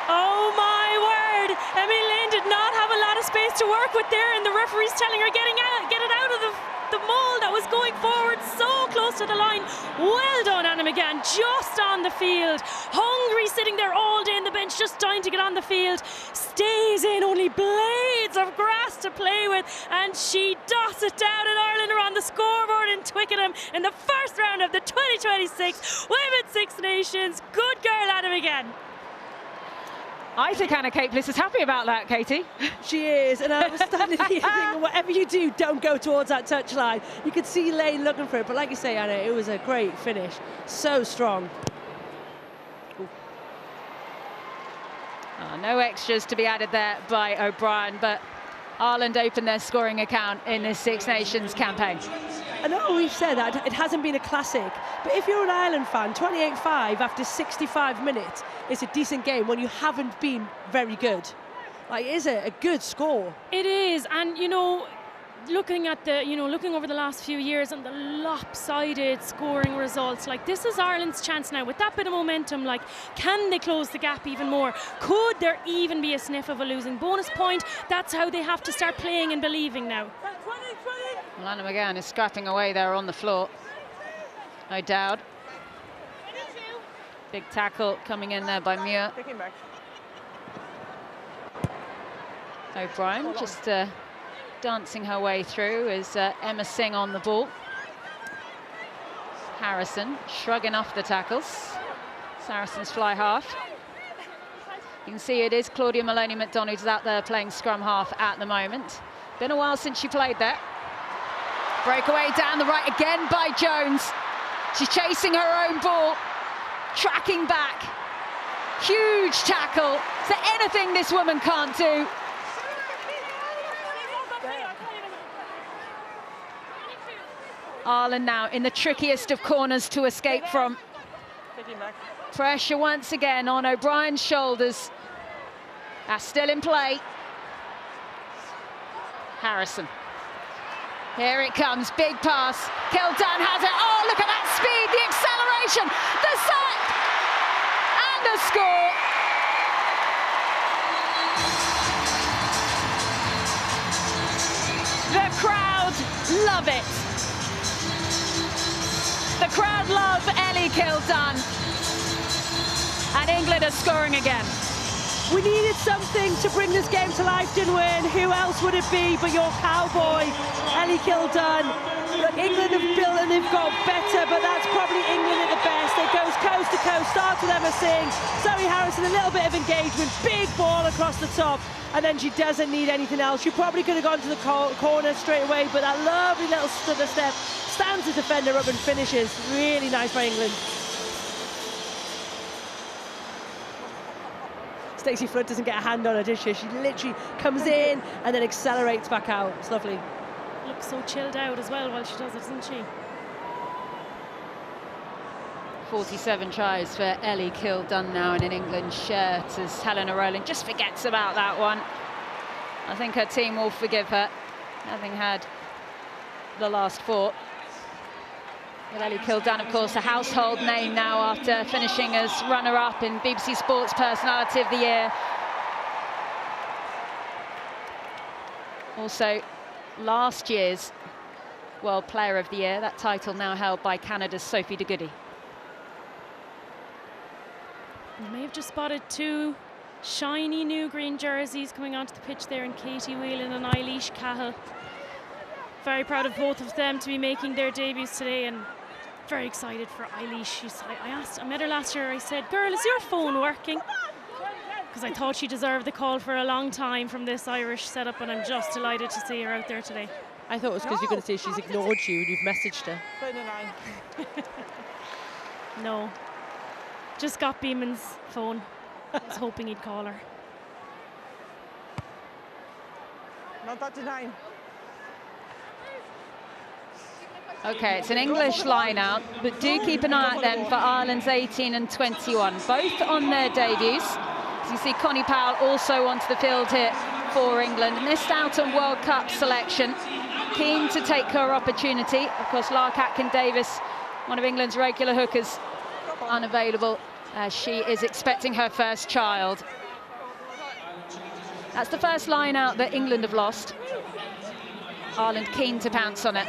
Oh my word! Emily Lane did not have a lot of space to work with there, and the referee's telling her get it out of the mold that was going forward so close to the line. Well done, Anna McGann, just on the field. Hungry, sitting there all day on the bench, just dying to get on the field. Stays in, only blades of grass to play with, and she dots it down, and Ireland are on the scoreboard in Twickenham in the first round of the 2026 Women's Six Nations. Good girl, Anna McGann. I think Anna Capelis is happy about that, Katie. She is, and I was standing here thinking, whatever you do, don't go towards that touchline. You could see Lane looking for it, but like you say, Anna, it was a great finish. So strong. No extras to be added there by O'Brien, but Ireland opened their scoring account in this Six Nations campaign. I know we've said that it hasn't been a classic, but if you're an Ireland fan, 28-5 after 65 minutes is a decent game when you haven't been very good. Like, is it a good score? It is, and you know, looking over the last few years and the lopsided scoring results, like this is Ireland's chance now with that bit of momentum. Like, can they close the gap even more? Could there even be a sniff of a losing bonus point? That's how they have to start playing and believing now. Well, Anna McGann is scrapping away there on the floor. O'Dowd. Big tackle coming in there by Muir. O'Brien just dancing her way through as Emma Singh on the ball. Harrison shrugging off the tackles. Saracens fly half. You can see it is Claudia Maloney-McDonald who's out there playing scrum half at the moment. Been a while since she played there. Breakaway down the right again by Jones. She's chasing her own ball, tracking back. Huge tackle. Is there anything this woman can't do? Ireland now in the trickiest of corners to escape from. Pressure once again on O'Brien's shoulders. That's still in play. Harrison. Here it comes, big pass. Kildunn has it. Oh, look at that speed, the acceleration, the sack, and the score. The crowd love it. The crowd love Ellie Kildunn. And England are scoring again. We needed something to bring this game to life, didn't we? And who else would it be but your cowboy, Ellie Kildunn? Look, England have built and they've got better, but that's probably England at the best. It goes coast to coast, starts with Emma Singh, Zoe Harrison, a little bit of engagement, big ball across the top, and then she doesn't need anything else. She probably could have gone to the corner straight away, but that lovely little stutter step stands the defender up and finishes. Really nice by England. Stacey Flood doesn't get a hand on her, does she? She literally comes in and then accelerates back out. It's lovely. Looks so chilled out as well while she does it, doesn't she? 47 tries for Ellie Kildunn now in an England shirt as Helena Rowland just forgets about that one. I think her team will forgive her, having had the last 4. But Ellie Kildunn, of course, a household name now after finishing as runner-up in BBC Sports Personality of the Year. Also, last year's World Player of the Year, that title now held by Canada's Sophie de Goede. You may have just spotted 2 shiny new green jerseys coming onto the pitch there in Katie Whelan and Eilish Cahill. Very proud of both of them to be making their debuts today, and very excited for Eilish. I met her last year. I said, "Girl, is your phone working?" Because I thought she deserved the call for a long time from this Irish setup, and I'm just delighted to see her out there today. I thought it was because you're going to say she's ignored you and you've messaged her. No, just got Beeman's phone. I was hoping he'd call her. Not 39. Okay, it's an English line-out, but do keep an eye out then for Ireland's 18 and 21, both on their debuts. As you see, Connie Powell also onto the field here for England. Missed out on World Cup selection, keen to take her opportunity. Of course, Lark Atkin-Davis, one of England's regular hookers, unavailable as she is expecting her first child. That's the first line-out that England have lost. Ireland keen to pounce on it.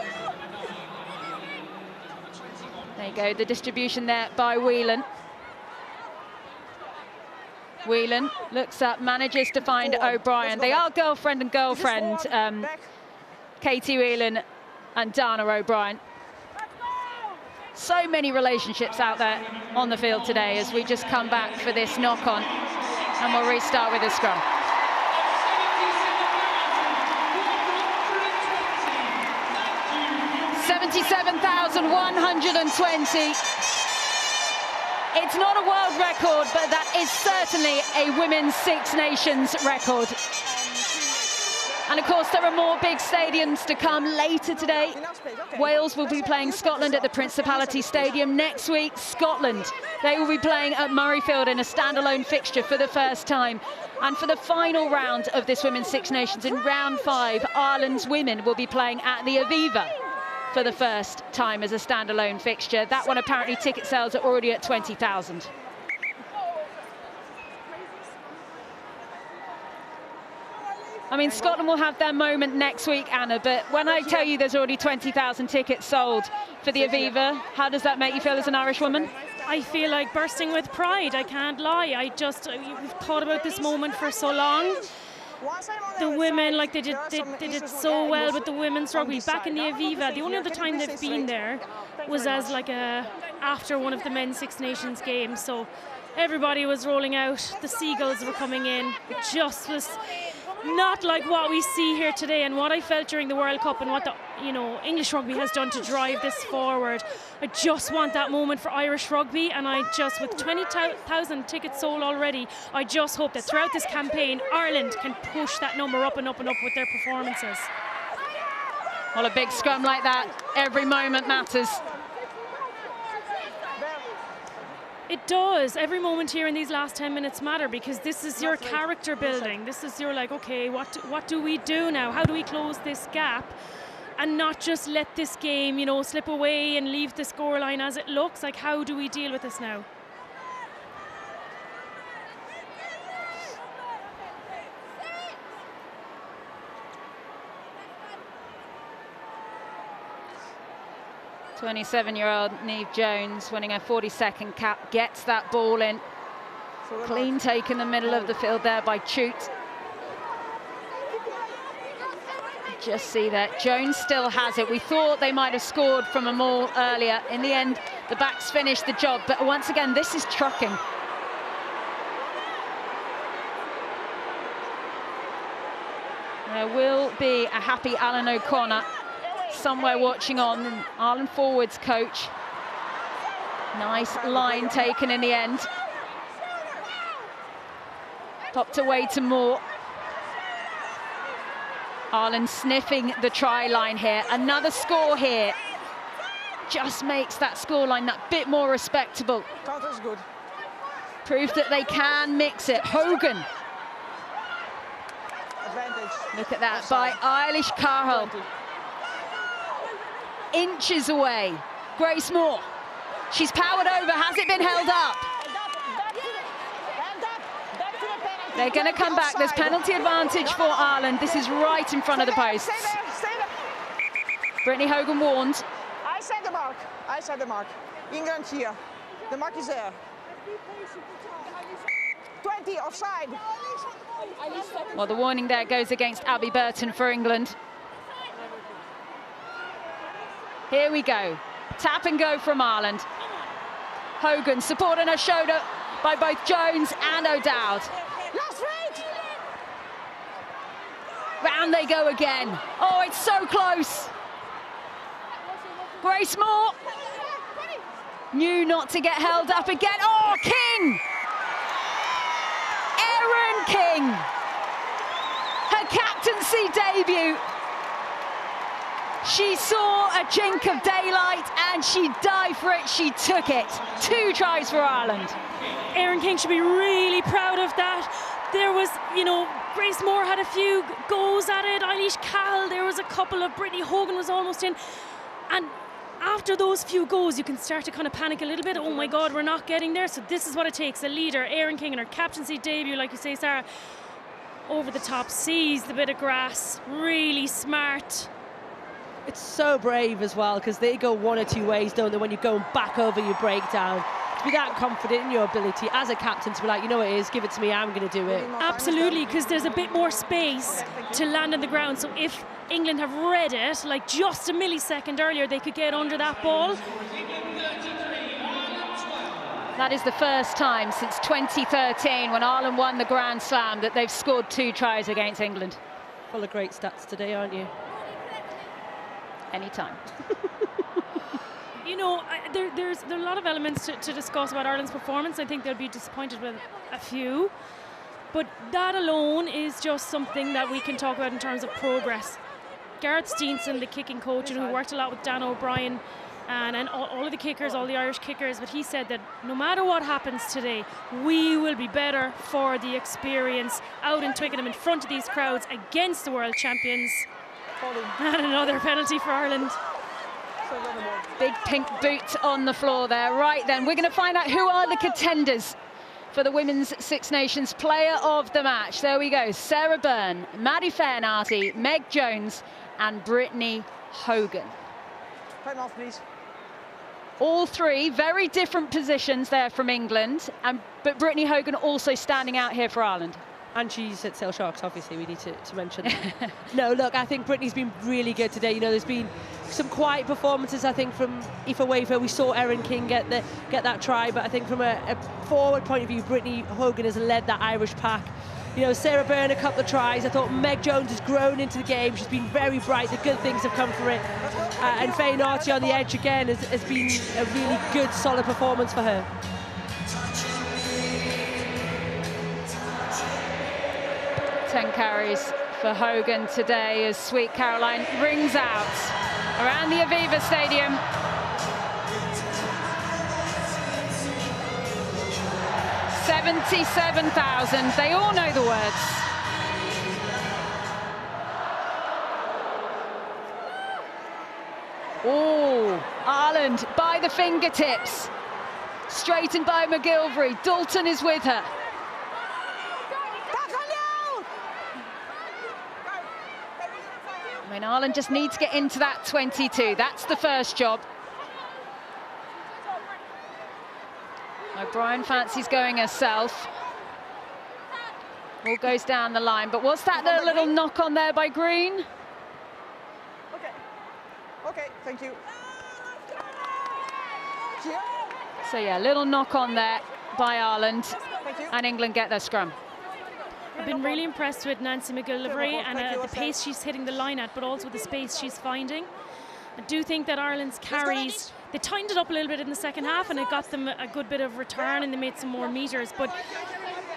There you go, the distribution there by Whelan. Whelan looks up, manages to find O'Brien. They are girlfriend and girlfriend, Katie Whelan and Dana O'Brien. So many relationships out there on the field today as we just come back for this knock-on, and we'll restart with a scrum. $77,120. It's not a world record, but that is certainly a women's Six Nations record. And of course, there are more big stadiums to come later today. Wales will be playing Scotland at the Principality Stadium. Next week, Scotland, they will be playing at Murrayfield in a standalone fixture for the first time. And for the final round of this Women's Six Nations, in round 5, Ireland's women will be playing at the Aviva for the first time as a standalone fixture. That one, apparently, ticket sales are already at 20,000. I mean, Scotland will have their moment next week, Anna, but when I tell you there's already 20,000 tickets sold for the Aviva, how does that make you feel as an Irish woman? I feel like bursting with pride, I can't lie. We've thought about this moment for so long. The women, like they did so well with the women's rugby back in the Aviva. The only other time they've been there was as like after one of the men's Six Nations games. So everybody was rolling out, the Seagulls were coming in. It just was not like what we see here today and what I felt during the World Cup and what the English rugby has done to drive this forward. I just want that moment for Irish rugby, and I just, with 20,000 tickets sold already, I just hope that throughout this campaign Ireland can push that number up and up and up with their performances. Well, a big scrum like that, every moment matters. It does. Every moment here in these last 10 minutes matter, because this is your character building. This is your, like, okay, what do we do now? How do we close this gap and not just let this game, slip away and leave the scoreline as it looks? Like, how do we deal with this now? "27-year-old Niamh Jones, winning her 42nd cap, gets that ball in. Clean take in the middle of the field there by Chute. Just see that Jones still has it. We thought they might have scored from a maul earlier. In the end, the backs finished the job. But once again, this is trucking. There will be a happy Alan O'Connor somewhere watching on, and Ireland forwards coach. Nice line taken in the end. Popped away to Moore. Ireland sniffing the try line here. Another score here just makes that scoreline that bit more respectable. Counter's good. Proof that they can mix it. Hogan. Advantage. Look at that by Eilish Cahill. Inches away. Grace Moore. She's powered over. Has it been held up? They're going to come back. There's penalty advantage for Ireland. This is right in front of the posts. Brittany Hogan warned. I set the mark. I set the mark. England here. The mark is there. 20 offside. Well, the warning there goes against Abby Burton for England. Here we go. Tap and go from Ireland. Hogan supporting her shoulder by both Jones and O'Dowd. Round they go again. Oh, it's so close. Grace Moore knew not to get held up again. Oh, King! Erin King. Her captaincy debut. She saw a chink of daylight and she dived for it. She took it. 2 tries for Ireland. Erin King should be really proud of that. There was, Grace Moore had a few goes at it. Eilish Cahill, there was a couple of. Brittany Hogan was almost in. And after those few goes, you can start to kind of panic a little bit. Oh my God, we're not getting there. So this is what it takes. A leader, Erin King, in her captaincy debut, like you say, Sarah, over the top, sees the bit of grass, really smart. It's so brave as well, because they go one or two ways, don't they, when you're going back over your breakdown. To be that confident in your ability as a captain to be like, you know what it is, give it to me, I'm going to do it. Absolutely, because there's a bit more space to land on the ground. So if England have read it, like just a millisecond earlier, they could get under that ball. That is the first time since 2013, when Ireland won the Grand Slam, that they've scored 2 tries against England. Full of great stats today, aren't you? Anytime. There's a lot of elements to discuss about Ireland's performance. I think they'll be disappointed with a few. But that alone is just something that we can talk about in terms of progress. Gareth Steenson, the kicking coach, who worked a lot with Dan O'Brien and all of the kickers, all the Irish kickers, but he said that no matter what happens today, we will be better for the experience out in Twickenham in front of these crowds against the world champions. And another penalty for Ireland. Big pink boot on the floor there. Right then, we're going to find out who are the contenders for the Women's Six Nations Player of the Match. There we go. Sarah Byrne, Maddie Fairnarty, Meg Jones and Brittany Hogan. Time off, please. All 3 very different positions there from England, but Brittany Hogan also standing out here for Ireland. And she's at Sale Sharks, obviously, we need to mention that. No, look, I think Brittany's been really good today. There's been some quiet performances, I think, from Aoife Wafer. We saw Erin King get that try, but I think from a forward point of view, Brittany Hogan has led that Irish pack You know, Sarah Byrne a couple of tries. I thought Meg Jones has grown into the game. She's been very bright. The good things have come from it. And Faye Narty on the edge again has been a really good, solid performance for her. Ten carries for Hogan today as Sweet Caroline rings out around the Aviva Stadium. $77,000. They all know the words. Oh, Ireland by the fingertips. Straightened by McGilvery. Dalton is with her. I mean, Ireland just need to get into that 22. That's the first job. O'Brien fancies going herself. All goes down the line. But what's that little knock on there by Green? Okay. Okay, thank you. So yeah, little knock on there by Ireland. Thank you. And England get their scrum. I've been really impressed with Nancy McGillivray and the pace she's hitting the line at, but also the space she's finding. I do think that Ireland's carries, they tightened it up a little bit in the second half and it got them a good bit of return and they made some more meters, but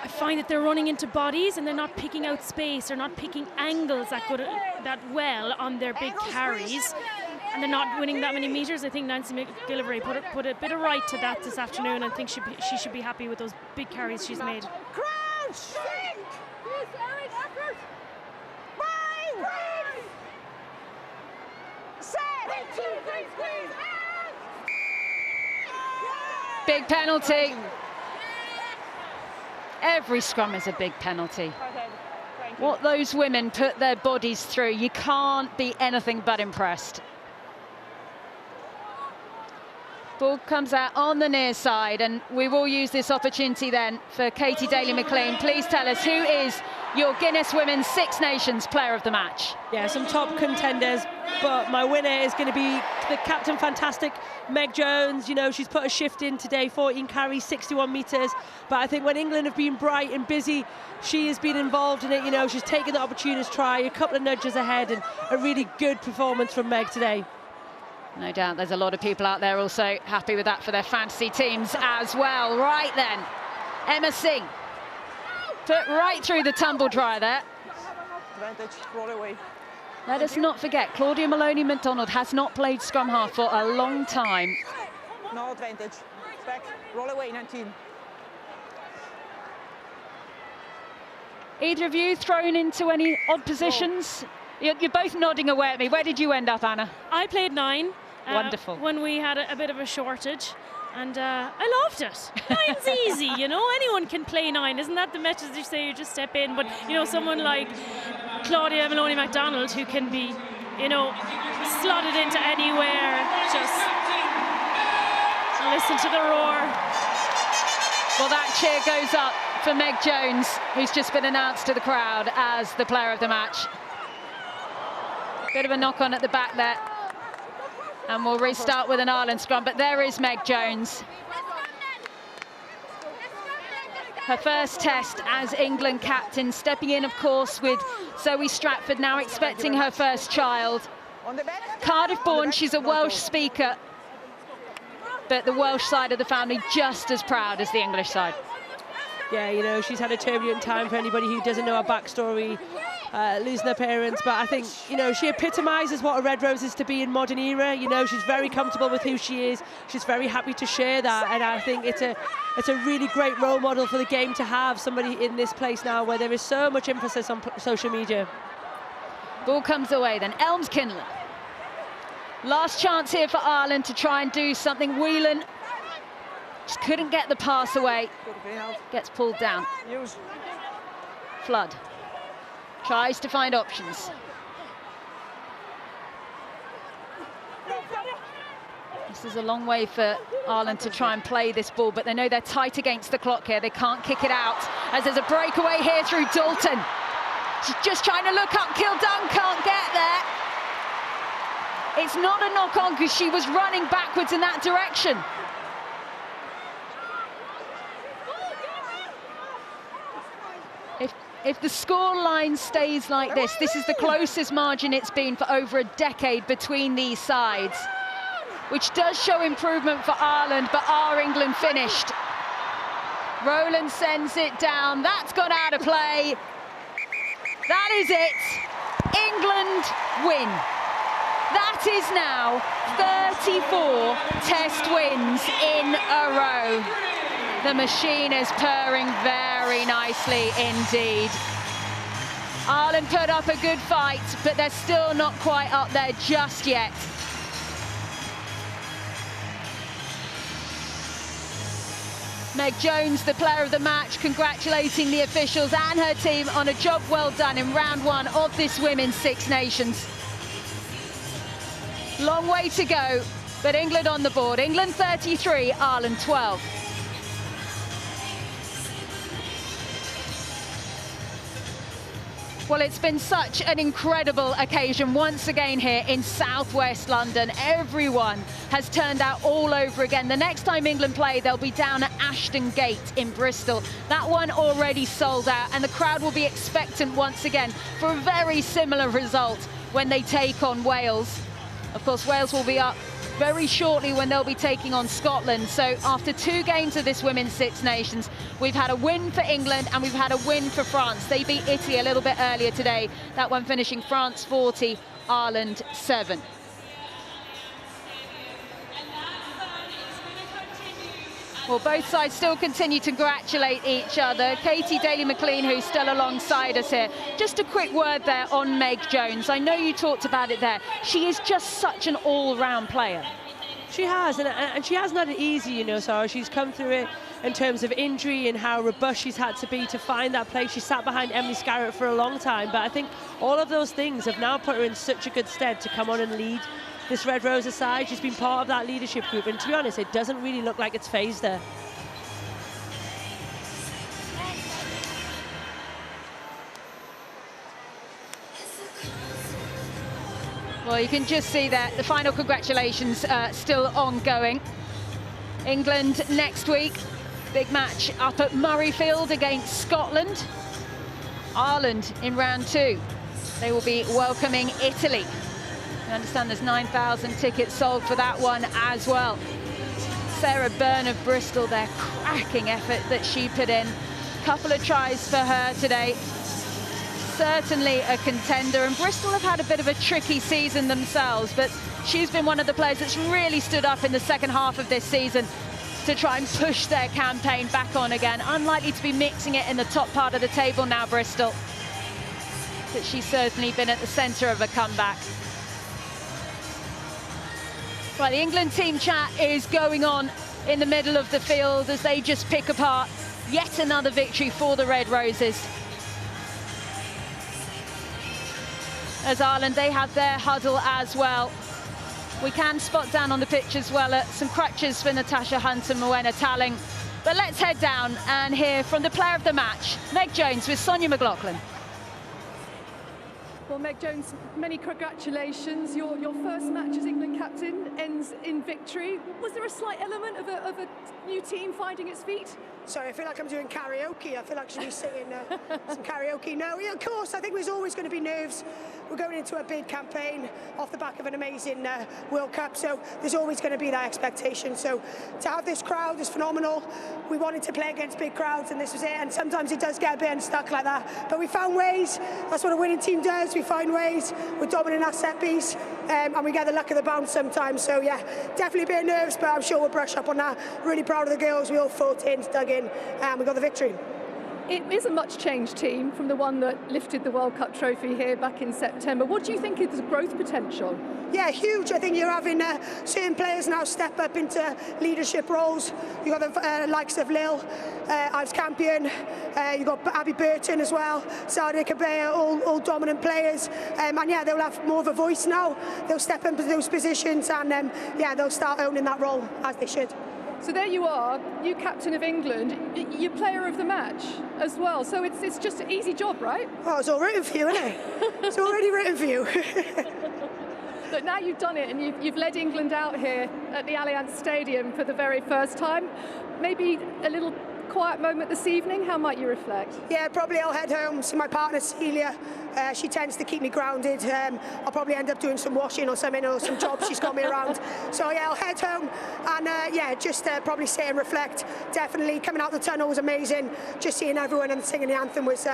I find that they're running into bodies and they're not picking out space, they're not picking angles that well on their big carries, and they're not winning that many meters. I think Nancy McGillivray put a bit of right to that this afternoon, and I think she should be happy with those big carries she's made. Crouch! Big penalty. Every scrum is a big penalty. What those women put their bodies through, you can't be anything but impressed. Ball comes out on the near side, and we will use this opportunity then for Katie Daly-McLean. Please tell us, who is your Guinness Women's Six Nations Player of the Match? Yeah, some top contenders, but my winner is going to be the Captain Fantastic, Meg Jones. You know, she's put a shift in today, 14 carries, 61 metres. But I think when England have been bright and busy, she has been involved in it. You know, she's taken the opportunity to try, a couple of nudges ahead, and a really good performance from Meg today. No doubt there's a lot of people out there also happy with that for their fantasy teams as well. Right then, Emma Singh put right through the tumble dryer there. Advantage, roll away. Let us not forget, Claudia Maloney-McDonald has not played scrum half for a long time. No advantage. Back, roll away, 19. Either of you thrown into any odd positions? You're both nodding away at me. Where did you end up, Anna? I played 9. Wonderful. When we had a bit of a shortage, and I loved it. 9's easy, you know, anyone can play 9. Isn't that the message you say? You just step in, but you know, someone like Claudia Maloney-McDonald who can be, you know, slotted into anywhere. Just listen to the roar. Well, that cheer goes up for Meg Jones, who's just been announced to the crowd as the player of the match. Bit of a knock on at the back there. And we'll restart with an Ireland scrum, but there is Meg Jones. Her first test as England captain, stepping in, of course, with Zoe Stratford now expecting her first child. Cardiff born, she's a Welsh speaker, but the Welsh side of the family just as proud as the English side. Yeah, you know, she's had a turbulent time for anybody who doesn't know her backstory, losing her parents, but I think, you know, she epitomises what a Red Rose is to be in modern era. You know, she's very comfortable with who she is. She's very happy to share that, and I think it's a really great role model for the game to have somebody in this place now where there is so much emphasis on social media. Ball comes away then. Elms-Kinlan. Last chance here for Ireland to try and do something. Whelan just couldn't get the pass away. Gets pulled down. Flood tries to find options. This is a long way for Ireland to try and play this ball, but they know they're tight against the clock here. They can't kick it out as there's a breakaway here through Dalton. She's just trying to look up. Kildunn can't get there. It's not a knock-on because she was running backwards in that direction. If the scoreline stays like this is the closest margin it's been for over a decade between these sides, which does show improvement for Ireland, but are England finished? Rowland sends it down. That's gone out of play. That is it. England win. That is now 34 test wins in a row. The machine is purring very nicely indeed. Ireland put up a good fight, but they're still not quite up there just yet. Meg Jones, the player of the match, congratulating the officials and her team on a job well done in round 1 of this Women's Six Nations. Long way to go, but England on the board. England 33, Ireland 12. Well, it's been such an incredible occasion once again here in southwest London. Everyone has turned out all over again. The next time England play, they'll be down at Ashton Gate in Bristol. That one already sold out, and the crowd will be expectant once again for a very similar result when they take on Wales. Of course, Wales will be up very shortly when they'll be taking on Scotland. So after 2 games of this Women's Six Nations, we've had a win for England and we've had a win for France. They beat Italy a little bit earlier today, that one finishing France 40, Ireland 7. Well, both sides still continue to congratulate each other. Katie Daly-McLean, who's still alongside us here. Just a quick word there on Meg Jones. I know you talked about it there. She is just such an all-round player. She has, and she hasn't had it easy, you know, Sarah. She's come through it in terms of injury and how robust she's had to be to find that place. She sat behind Emily Scarrett for a long time, but I think all of those things have now put her in such a good stead to come on and lead this Red Roses side. She's been part of that leadership group, and to be honest, it doesn't really look like it's phased her. Well, you can just see that the final congratulations still ongoing. England next week, big match up at Murrayfield against Scotland. Ireland in round 2. They will be welcoming Italy. I understand there's 9,000 tickets sold for that one as well. Sarah Byrne of Bristol, their cracking effort that she put in. Couple of tries for her today. Certainly a contender, and Bristol have had a bit of a tricky season themselves, but she's been one of the players that's really stood up in the second half of this season to try and push their campaign back on again. Unlikely to be mixing it in the top part of the table now, Bristol, but she's certainly been at the centre of a comeback. Right, the England team chat is going on in the middle of the field as they just pick apart yet another victory for the Red Roses. As Ireland, they have their huddle as well. We can spot down on the pitch as well some crutches for Natasha Hunt and Moena Talling. But let's head down and hear from the player of the match, Meg Jones, with Sonia McLaughlin. Well, Meg Jones, many congratulations. Your first match as England captain ends in victory. Was there a slight element of a new team finding its feet? Sorry, I feel like I'm doing karaoke. I feel like I should be singing some karaoke. No, yeah, of course, I think there's always going to be nerves. We're going into a big campaign off the back of an amazing World Cup, so there's always going to be that expectation. So to have this crowd is phenomenal. We wanted to play against big crowds, and this was it. And sometimes it does get a bit unstuck like that. But we found ways. That's what a winning team does. We find ways. We're dominant our set piece, and we get the luck of the bounce sometimes. So yeah, definitely a bit of nerves, but I'm sure we'll brush up on that. Really proud of the girls. We all fought in, dug in, and we got the victory. It is a much changed team from the one that lifted the World Cup trophy here back in September. What do you think is the growth potential? Yeah, huge. I think you're having certain players now step up into leadership roles. You've got the likes of Lil, Ives Campion, you've got Abby Burton as well, Sadia Cabea, all dominant players. And yeah, they'll have more of a voice now. They'll step into those positions and yeah, they'll start owning that role as they should. So there you are, you captain of England, you player of the match as well. So it's just an easy job, right? Well, it's all written for you, isn't it? It's already written for you. Look, now you've done it and you've led England out here at the Allianz Stadium for the very first time. Maybe a little quiet moment this evening. How might you reflect? Yeah, probably I'll head home, see my partner Celia. She tends to keep me grounded. I'll probably end up doing some washing or something, or some jobs she's got me around. So yeah, I'll head home and yeah, just probably sit and reflect. Definitely coming out the tunnel was amazing. Just seeing everyone and singing the anthem was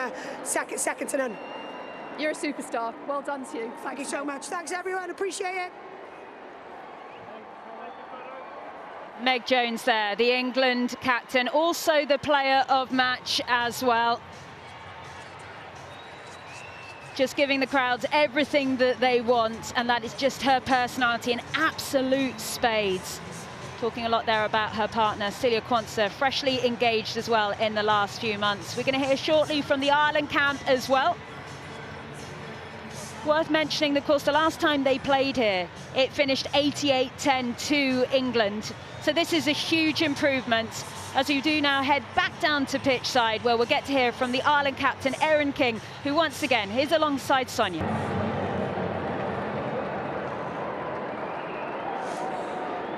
second to none. You're a superstar. Well done to you. Thank you so much. Thanks everyone, appreciate it. Meg Jones there, the England captain, also the player of match as well. Just giving the crowds everything that they want, and that is just her personality in absolute spades. Talking a lot there about her partner, Celia Quansah, freshly engaged as well in the last few months. We're going to hear shortly from the Ireland camp as well. Worth mentioning that, of course, the last time they played here, it finished 88-10 to England. So this is a huge improvement as we do now head back down to pitch side, where we'll get to hear from the Ireland captain, Erin King, who once again is alongside Sonia.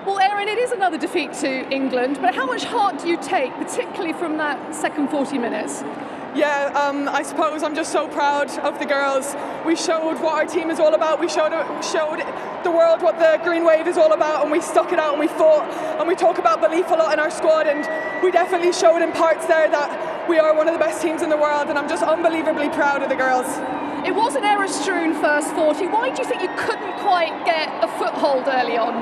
Well, Erin, it is another defeat to England, but how much heart do you take, particularly from that second 40 minutes? Yeah, I suppose I'm just so proud of the girls. We showed what our team is all about. We showed the world what the Green Wave is all about, and we stuck it out and we fought. And we talk about belief a lot in our squad, and we definitely showed in parts there that we are one of the best teams in the world, and I'm just unbelievably proud of the girls. It was an error-strewn first 40. Why do you think you couldn't quite get a foothold early on?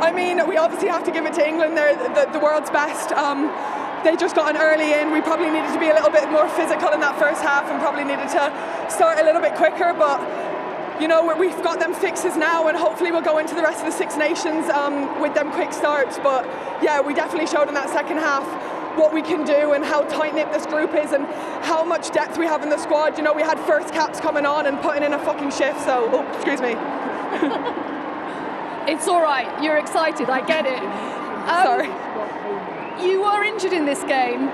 I mean, we obviously have to give it to England. They're the world's best. They just got an early in. We probably needed to be a little bit more physical in that first half and probably needed to start a little bit quicker, but you know, we've got them fixes now, and hopefully we'll go into the rest of the Six Nations with them quick starts. But yeah, we definitely showed in that second half what we can do and how tight-knit this group is and how much depth we have in the squad. You know, we had first caps coming on and putting in a fucking shift, so, oh, excuse me. It's all right, you're excited, I get it. Sorry. You were injured in this game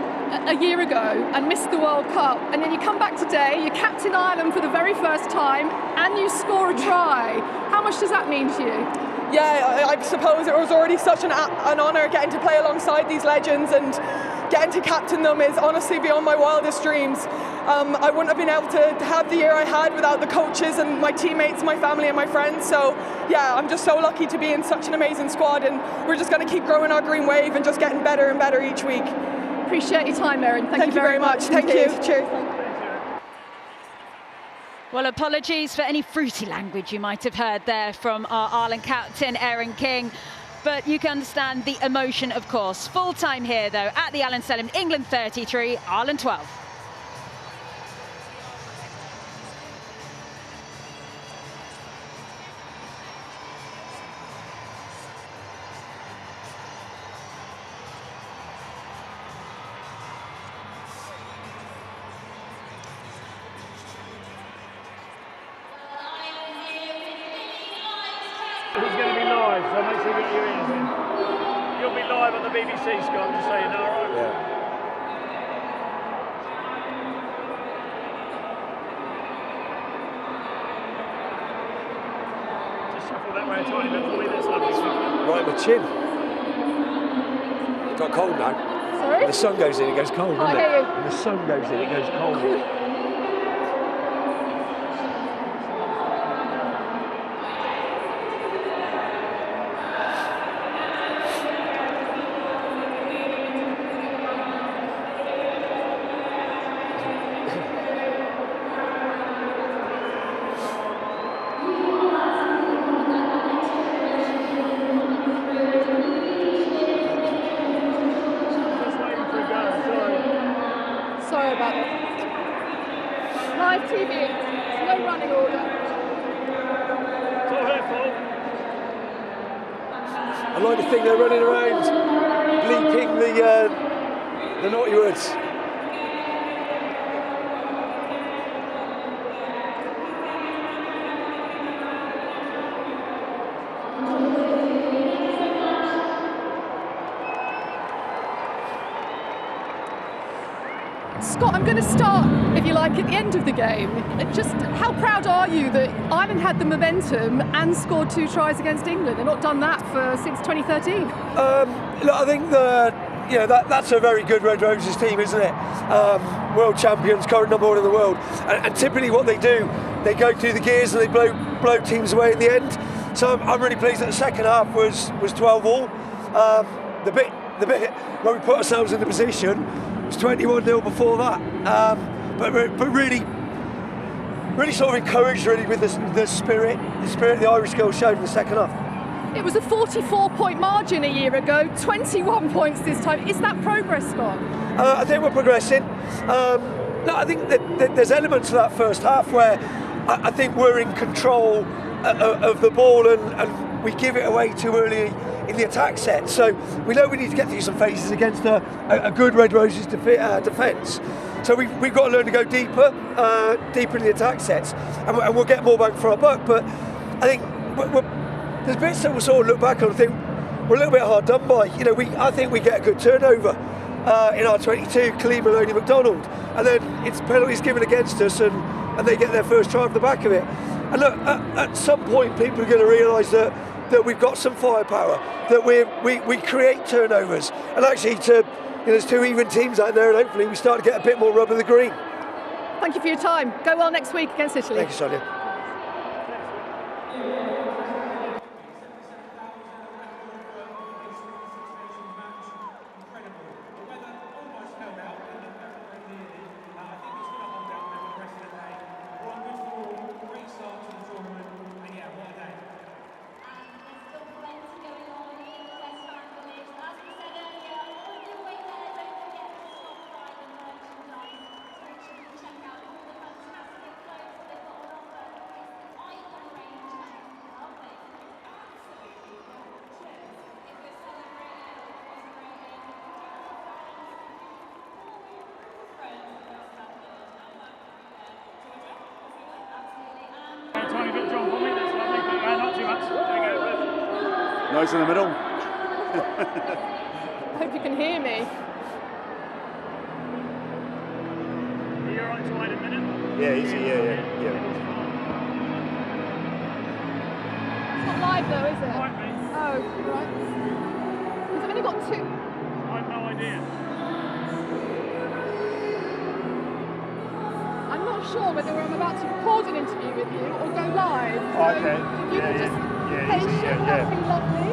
a year ago and missed the World Cup, and then you come back today, you captain Ireland for the very first time, and you score a try. How much does that mean to you? Yeah, I suppose it was already such an honour getting to play alongside these legends, and getting to captain them is honestly beyond my wildest dreams. I wouldn't have been able to have the year I had without the coaches and my teammates, my family and my friends. So yeah, I'm just so lucky to be in such an amazing squad, and we're just going to keep growing our Green Wave and just getting better and better each week. Appreciate your time, Erin. Thank you very much. Thank you. Cheers. Well, apologies for any fruity language you might have heard there from our Ireland captain, Erin King. But you can understand the emotion, of course. Full time here, though, at the Allianz Stadium, England 33, Ireland 12. It's going to be live, so make sure you get your ears in. You'll be live on the BBC, Scott, just so you know, all right? Yeah. Just shuffle that way a tiny bit for me, that's lovely. Right in the chin. It got cold now. Sorry? When the sun goes in, it goes cold, doesn't it? I hear you. When the sun goes in, it goes cold. Sorry about that. Live TV, no running order. It's all her fault. I like to think they're running around, bleeping the naughty words. Scott, I'm going to start, if you like, at the end of the game. Just how proud are you that Ireland had the momentum and scored 2 tries against England? They've not done that since 2013. Look, I think that's a very good Red Roses team, isn't it? World champions, current number 1 in the world, and typically what they do, they go through the gears and they blow teams away in the end. So I'm really pleased that the second half was 12-all. The bit where we put ourselves in the position was 21-0 before that. But really sort of encouraged really with the spirit the Irish girls showed in the second half. It was a 44-point margin a year ago, 21 points this time. Is that progress, Scott? I think we're progressing. No, I think that there's elements of that first half where I think we're in control of the ball and we give it away too early in the attack set. So we know we need to get through some phases against a good Red Roses defence. So we've got to learn to go deeper in the attack sets, and we'll get more bang for our buck. But I think there's bits that we'll sort of look back on and think we're a little bit hard done by. I think we get a good turnover in our 22, Colleen Maloney McDonald, and then it's penalties given against us, and they get their first try off the back of it. And look, at some point, people are going to realise that we've got some firepower, that we create turnovers, and actually there's 2 even teams out there, and hopefully we start to get a bit more rub of the green. Thank you for your time. Go well next week against Italy. Thank you, Sonia. Tiny bit John for me, that's lovely. Not too much. There you go. Nice in the middle. I hope you can hear me. Are you alright to wait a minute? Yeah, easy, yeah. It's not live though, is it? Might be. Oh, right. Because I've only got 2. I have no idea. I'm not sure whether I'm about to record an interview with you or go live. So Okay. if you could just patient, that would be lovely.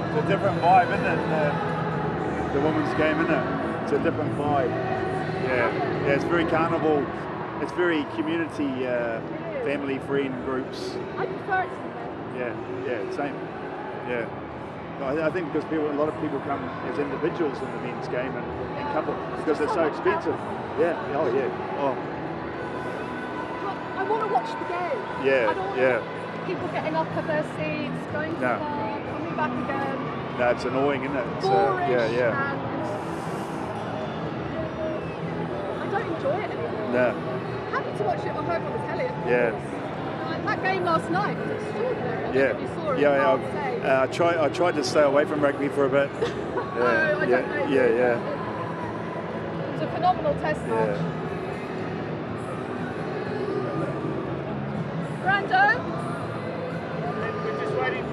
It's a different vibe, isn't it? The women's game, isn't it? It's a different vibe. Yeah, it's very carnival. It's very community, family friend groups. I prefer it to Yeah, same. Yeah. I think because a lot of people come as individuals in the men's game and couple because it's so expensive. Yeah. Oh. I want to watch the game. Yeah. I don't want people getting up at their seats, going to the bar, coming back again. No, it's annoying, isn't it? Boring. Yeah. And I don't enjoy it anymore. No. Happy to watch it at home on the telly. Of course. Yeah. That game last night was extraordinary. I don't know if you saw it. I tried to stay away from rugby for a bit. I don't know. Yeah. It was a phenomenal test match. Brando? I'm just waiting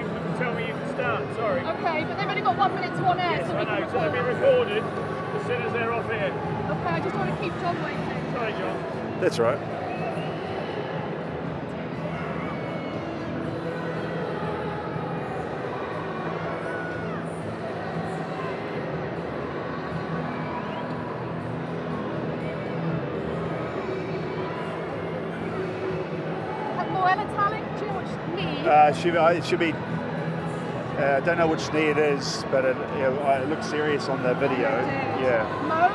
for them to tell me you can start, sorry. Okay, but they've only got 1 minute to on air, Yes, so I we know, can so it'll be recorded as soon as they're off here. Okay, I just want to keep John waiting. Sorry, John. That's right. It should be. I don't know which knee it is, but it looks serious on the video. Yeah. Mo?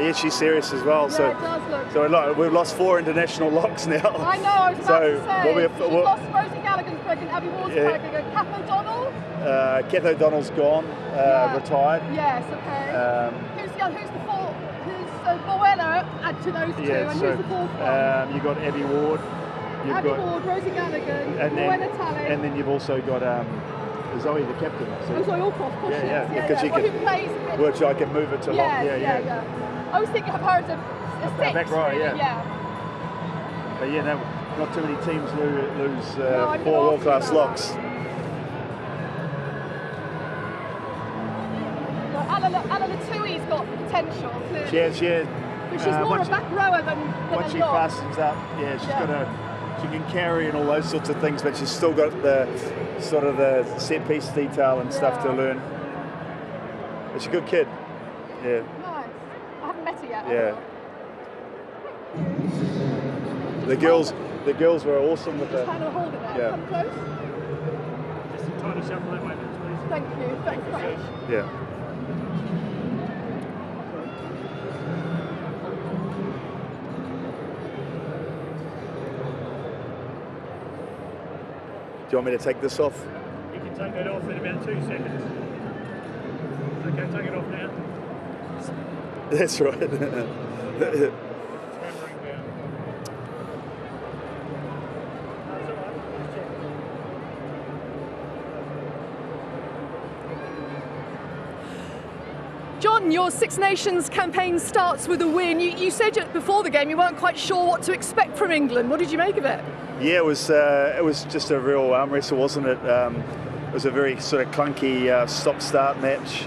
Yeah, she's serious as well. Yeah, so, it does look. So we've lost 4 international locks now. I know. I was about to say. We've lost Rosie Gallagher's pregnant, Abby Ward's pregnant. Kath O'Donnell. Kath O'Donnell's gone, retired. Yes. Okay. Who's the fourth? Who's Boella? Add to those 2, and who's the fourth one? You got Abby Ward. Abby Ward, Rosie Gallagher, and Moena Talent. And then you've also got Zoe, the captain. Oh, Zoe Alcroft, of course. Yeah, she is. because she Well, can. who plays? Which I can move it to lock. Yeah. I always think of her as a six. Back row, really, yeah. But yeah, no, not too many teams lose No, 4 world-class locks. Anna Latui's got potential. Clearly. She has. But she's more a back rower than once a she lock. fastens up, she can carry and all those sorts of things, but she's still got the sort of the set piece detail and stuff to learn. But she's a good kid. Yeah. Nice. I haven't met her yet. Yeah. The girls were awesome with her. Kind of hold it there. Yeah. Come close. Just a tiny shuffle that way, please. Thank you. Thanks very much. Yeah. Do you want me to take this off? You can take that off in about 2 seconds. Okay, take it off now. That's right. John, your Six Nations campaign starts with a win. You said before the game you weren't quite sure what to expect from England. What did you make of it? Yeah, it was just a real arm wrestle, wasn't it? It was a very sort of clunky stop-start match.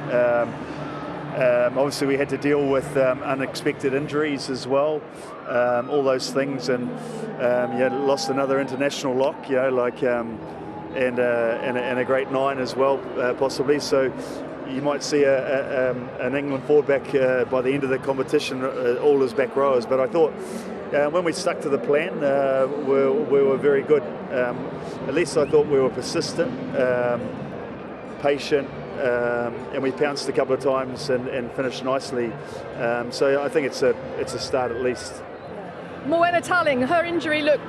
Obviously, we had to deal with unexpected injuries as well, all those things, and lost another international lock, and a great 9 as well, possibly. So you might see an England forward back by the end of the competition, all as back rowers. But I thought when we stuck to the plan, we were very good. At least I thought we were persistent, patient, and we pounced a couple of times and finished nicely. So I think it's a start at least. Moena Talling, her injury looked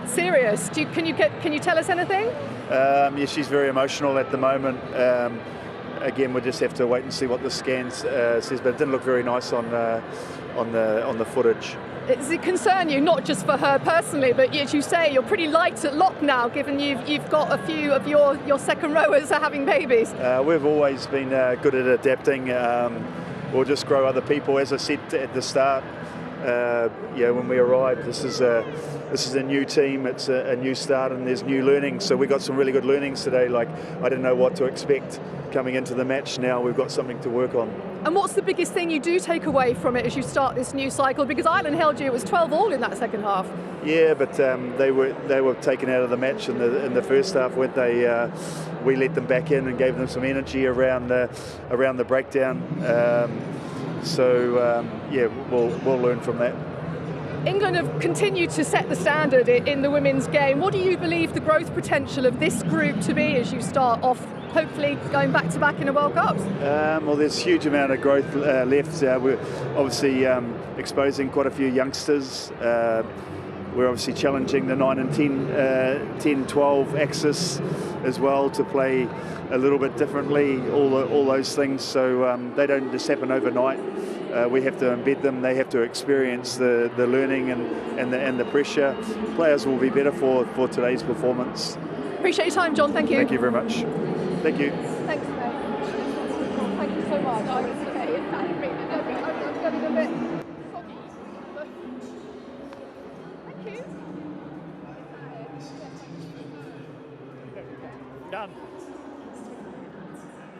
serious. Can you tell us anything? Yeah, she's very emotional at the moment. Again, we'll just have to wait and see what the scan says, but it didn't look very nice on the footage. Does it concern you, not just for her personally, but as you say, you're pretty light at lock now, given you've got a few of your second rowers are having babies? We've always been good at adapting. We'll just grow other people. As I said at the start, when we arrived, this is a new team, it's a new start, and there's new learning. So we got some really good learnings today. Like, I didn't know what to expect coming into the match. Now we've got something to work on. And what's the biggest thing you do take away from it as you start this new cycle? Because Ireland held you, it was 12-all in that second half. Yeah, but they were taken out of the match in the first half, weren't they? We let them back in and gave them some energy around the breakdown. We'll learn from that. England have continued to set the standard in the women's game. What do you believe the growth potential of this group to be as you start off, hopefully going back-to-back in a World Cup? Well, there's a huge amount of growth left. We're obviously exposing quite a few youngsters. We're obviously challenging the 9 and 10-12 axis as well to play a little bit differently, all those things. So they don't just happen overnight. We have to embed them. They have to experience the learning and the pressure. Players will be better for today's performance. Appreciate your time, John. Thank you. Thank you very much. Thank you.